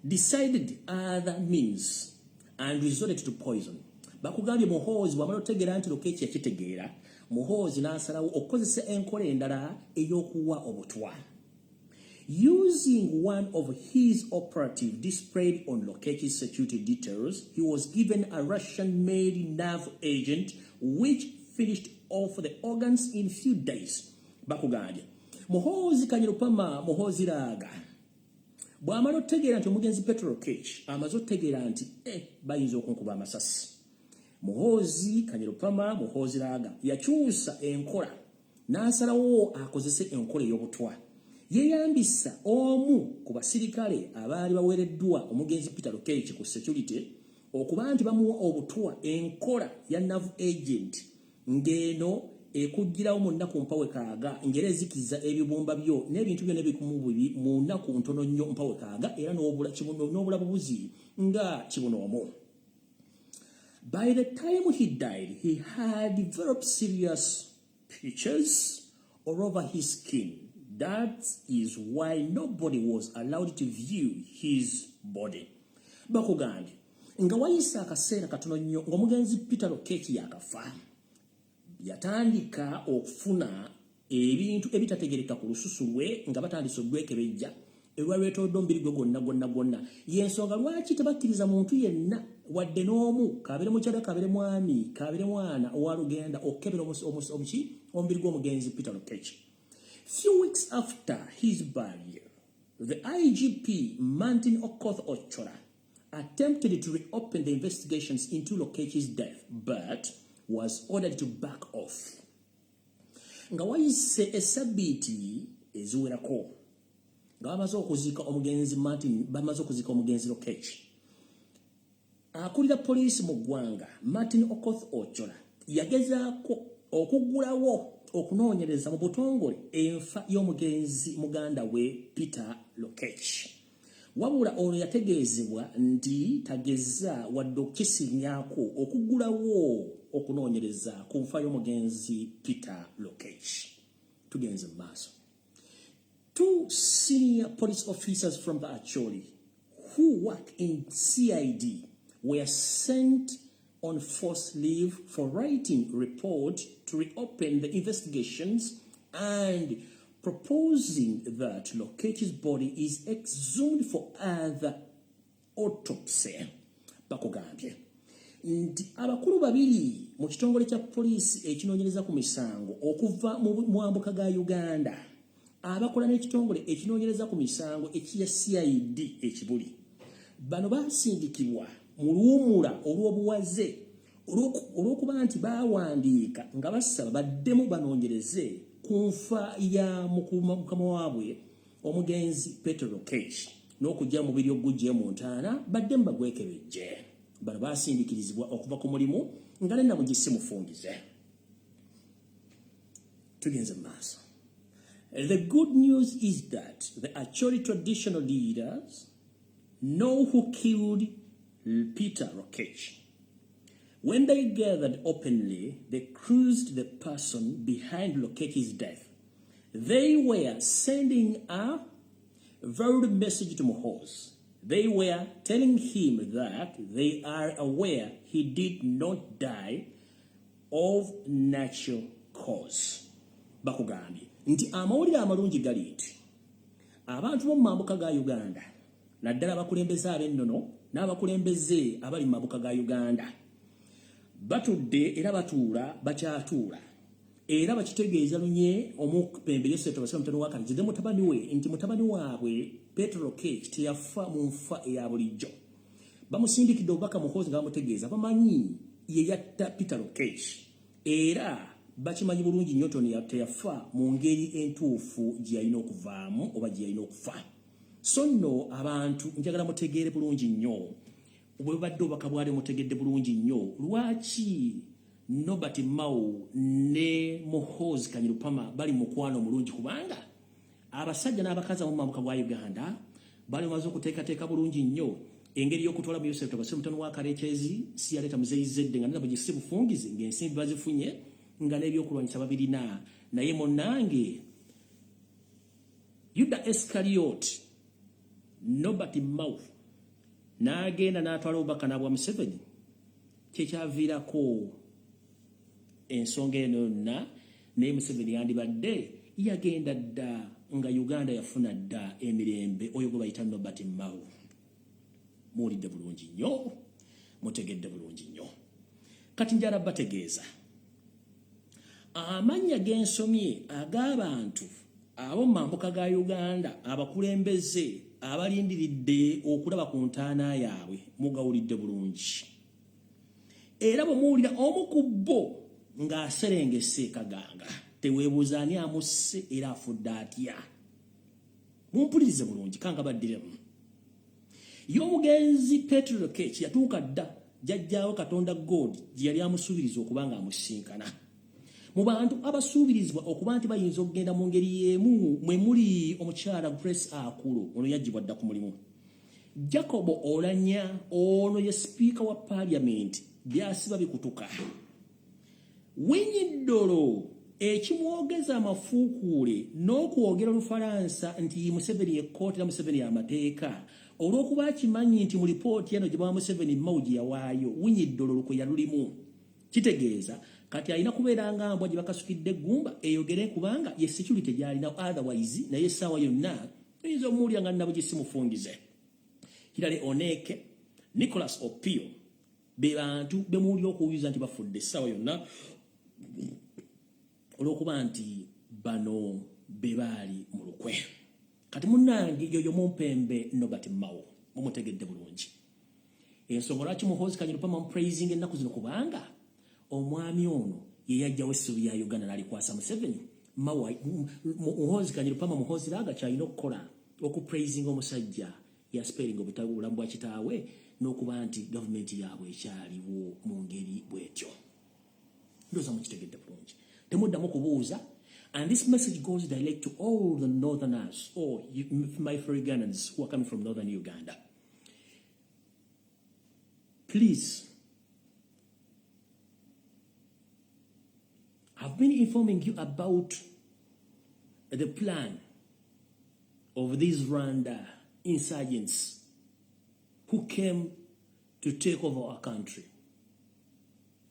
decided other means and resorted to poison. Bakugambye Muhoozi bw'amala otegeera nti Lokech yakitegeera, Muhoozi n'asalawo okukozesa enkola endala ey'okuwa obutwa. Using one of his operatives displayed on Lokech's security details, he was given a Russian-made nerve agent which finished off the organs in few days. Bakugambye Muhoozi Kanyirupama Muhoozi Raga bw'amala otegeera nti omugenzi Petro Cage amaze otegeera nti bayinza okunkuba amasasi. Muhoozi Kanyirupama Muhoozi Raga yakyusa enkola n'asalawo akozese enkola ey'obutwa. Yeeyambisa omu ku basirikale abaali baweereddwa omugenzi Peter Lokech ku security okuba nti bamuwa obutwa enkola ya nerve agent ng'eno ekugirawo mu nnaku mpawe kaaga ng'era ezikiza ebibumba byo n'ebintu byonna ebikumu mu nnaku ntono nnyo mpawe kaaga era n'obulabubuzi nga kibunoomu. By the time he died, he had developed serious pitches all over his skin. That is why nobody was allowed to view his body. Bakugambye nga wayisa akaseera katono nnyo ng'omugenzi Peter Lokech yakafa. Yatandika okufuna ebintu ebitategereka ku lususu lwe nga batandise okwekebejja olwalwetoodde omubiri gwe gwonna. Y'ensonga lwaki tebakkiriza muntu yenna wadde n'omu kabeere mukyala kabeere mwami kabeere mwana owalugenda okukebera omubiri gw'omugenzi Peter Lokech. Few weeks after his burial, the IGP Martin Okoth Ochola attempted to reopen the investigations into Lokech's death, but was ordered to back off. Nga wayise esabbiiti eziwerako nga bamaze okuziika omugenzi Lokech. Akulira poliisi mu ggwanga Martin Okoth Ochola yagezaako okuggulawo okunoonyereza mu butongole enfa y'omugenzi muganda we Peter Lokech. Wabula ono yategeezebwa nti tageza wadde okukisinyaako okuggulawo okunoonyereza ku nfa y'omugenzi Peter Lokech. Tugenze mu maaso. Two senior police officers from the Acholi who work in CID were sent on forced leave for writing report to reopen the investigations and proposing that Lokech's body is exhumed for other autopsy. Bakugambye nti abakulu babiri mu kitongole kya poliisi ekinoonyereza ku misango okuva mu mwambuka ga Uganda abakola n'ekitongole ekinoonyereza ku misango ekiya CID ekibuli bano basindikibwa mu luwummula olw'obuwaze olw'okuba nti baawandiika nga basaba baddemu banoonyereze ku nfa ya mukama waabwe omugenzi Peter Lokech n'okujja mu biri ogujje mu ntaana baddemu bagwekebejje. Bano baasindikirizibwa okuva ku mulimu nga nenna mugisse mufungize. Tugenze mu maaso. The good news is that the Acholi traditional leaders know who killed Peter Lokech. When they gathered openly, they accused the person behind Lokech's death. They were sending a veiled message to Muhoozi. They were telling him that they are aware he did not die of natural cause. Bakugambye nti amawulire amalungi gali nti abantu b'omu mambuka ga Uganda naddala abakulembeze ab'ennono n'abakulembeze abali mu mambuka ga Uganda batudde era batuula bakyatuula era bakitegeeza lunye omupembere Sseto Basira mutano wa Kanjide mutabani we nti mutabani waabwe Peter Lokech teyafa mu nfa eya bulijjo. Bamusindikidde obubaka Muhoozi nga bamutegeeza bamanyi ye yatta Peter Lokech era bakimanyi bulungi nnyo teyafa mu ngeri entuufu gye yalina okuvaamu oba gye yalina okufa. So nno abantu njagala mutegeere bulungi nnyo bwe badde obubaka bwali mutegedde bulungi nnyo lwaki Nobert Mao ne Muhoozi Kanyirupama bali mukwano mulungi kubanga abasajja n'abakazi mu mambuka gwa Uganda bali bamaze okuteekateeka bulungi nnyo engeri y'okutwala mu Yosef Tabasiro mutano wa Kalekyezi si yaleeta muzeyizedde nga nabo gisi bufungizi ng'ensimbi bazifunye nga n'ebyokulwanyisa babirina naye munnange Yuda Iscariot Nobert Mao n'agenda n'atwala obubaka n'abwa Museveni kyekyaviirako ensonga eno yonna naye Museveni yandibadde yagenda dda nga Uganda yafuna dda emirembe oyo gwe bayita Nobert Mao. Muwulidde bulungi nnyo, mutegedde bulungi nnyo. Kati njala bategeeza amannya g'ensomye ag'abantu abo mu mambuka ga Uganda abakulembeze abalindiridde okulaba ku ntaana yaabwe mugawulidde bulungi. Era bwe muwulira omu ku bo ng'aserengese Kaganga teweebuuza ani amusse era afudde atya. Mumpulirize bulungi kanga baddiremu. Y'omugenzi Petro Kechi yatuuka dda jjajjaawe Katonda God gye yali amusuubiriza okuba ng'amusinkana. Mu bantu abasuubirizibwa okuba nti bayinza okugenda mu ngeri y'emu mwe muli omukyala Grace Akulu ono yaggyibwa dda ku mulimu. Jacob Olanya ono ye sipiika wa Parliament byasiba bikutuka. Winyiddolo ekimwogeza amafuukuule n'okwogera Olufalansa nti Museveni ekkootera Museveni amateeka olw'okuba akimanyi nti mu lipooti eno gye bwa Museveni Mao gye yawaayo Winyiddolo lukwe yalulimu. Kitegeeza kati alina kubeera nga mbwa gye bakasukidde eggumba eyogere kubanga ye security gy'alina otherwise naye essaawa yonna oyinza omuwulira nga nabo gye simufungize. Hilary Oneke, Nicholas Opio be bantu be muwulira okuwuliza nti bafudde essaawa yonna olw'okuba nti bano be baali mu lukwe. Kati munnange yoyo mumpembe Nobert Mao mumutegedde bulungi. Ensonga lwaki muhoozi Kanyirupama praising ennaku zino kubanga omwami ono ye yajjawo essuubi ya Uganda n'alikwasa Museveni. Mao muhoozi Kanyirupama muhoozi laaga kyalina okukola okupraising omusajja yaspeeringa obulamu bwa kitaawe n'okuba nti gavumenti yaabwe ekyaliwo mu ngeri bw'etyo. Ndowooza mukitegedde bulungi. Temuddamu kubuuza. And this message goes direct to all the northerners, or my fellow Ugandans who are coming from northern Uganda. Please, I've been informing you about the plan of these Rwanda insurgents who came to take over our country.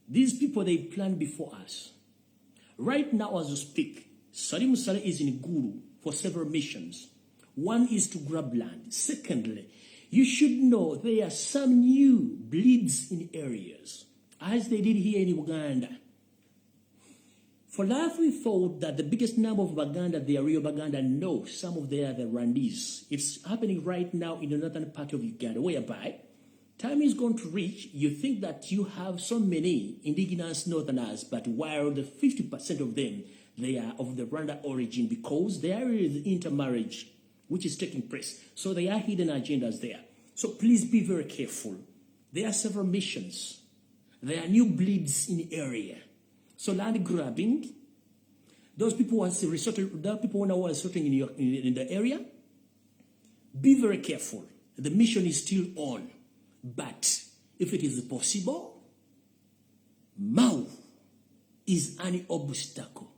These people, they planned before us. Right now, as we speak, Salim Saleh is in Gulu for several missions. One is to grab land. Secondly, you should know there are some new bleeds in areas, as they did here in Uganda. For life, we thought that the biggest number of Baganda, they are real Baganda. No, some of them are the Rwandese. It's happening right now in the northern part of Uganda, whereby time is going to reach, you think that you have so many indigenous northerners, but while the 50% of them, they are of the Rwanda origin because there is intermarriage which is taking place. So there are hidden agendas there. So please be very careful. There are several missions. There are new bleeds in the area. So land grabbing, those people who are resorting, those people who are resorting in the area, be very careful. The mission is still on. But if it is possible, Mao is an obstacle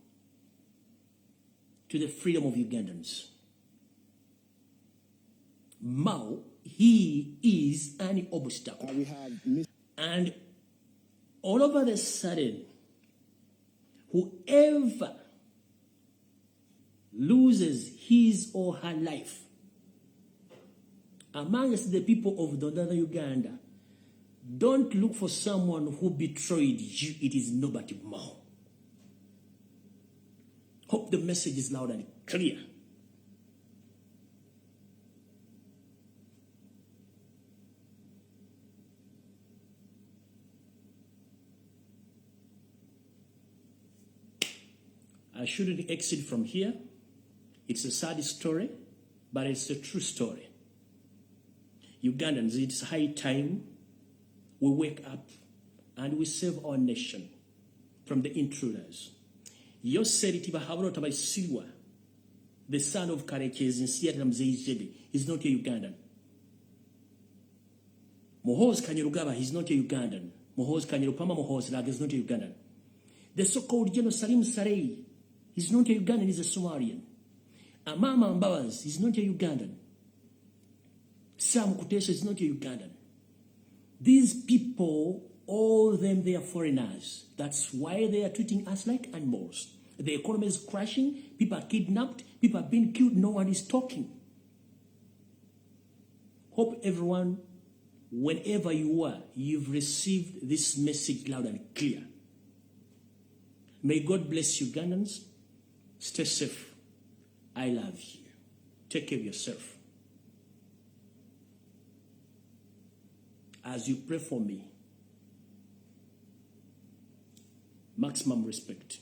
to the freedom of Ugandans. Mao, he is an obstacle. And all of a sudden, whoever loses his or her life amongst the people of northern Uganda, don't look for someone who betrayed you. It is Nobert Mao. Hope the message is loud and clear. I shouldn't exit from here. It's a sad story, but it's a true story. Ugandans, it's high time we wake up and we save our nation from the intruders. Yoseriti bahabro tabaisirwa the son of Karekezi in Seattle Mzeizede, he's not a Ugandan. Mohoz Kanyarugaba, he's not a Ugandan. Mohoz Kanyarupama Mohoz Lag is not a Ugandan. The so-called General Salim Sarey, he's not a Ugandan, he's a Somalian. Amama Mbawaz, he's not a Ugandan. Sam Kutesha is not a Ugandan. These people, all of them, they are foreigners. That's why they are treating us like animals. The economy is crashing, people are kidnapped, people are being killed, no one is talking. Hope everyone, whenever you are, you've received this message loud and clear. May God bless Ugandans. Stay safe. I love you. Take care of yourself. As you pray for me, maximum respect.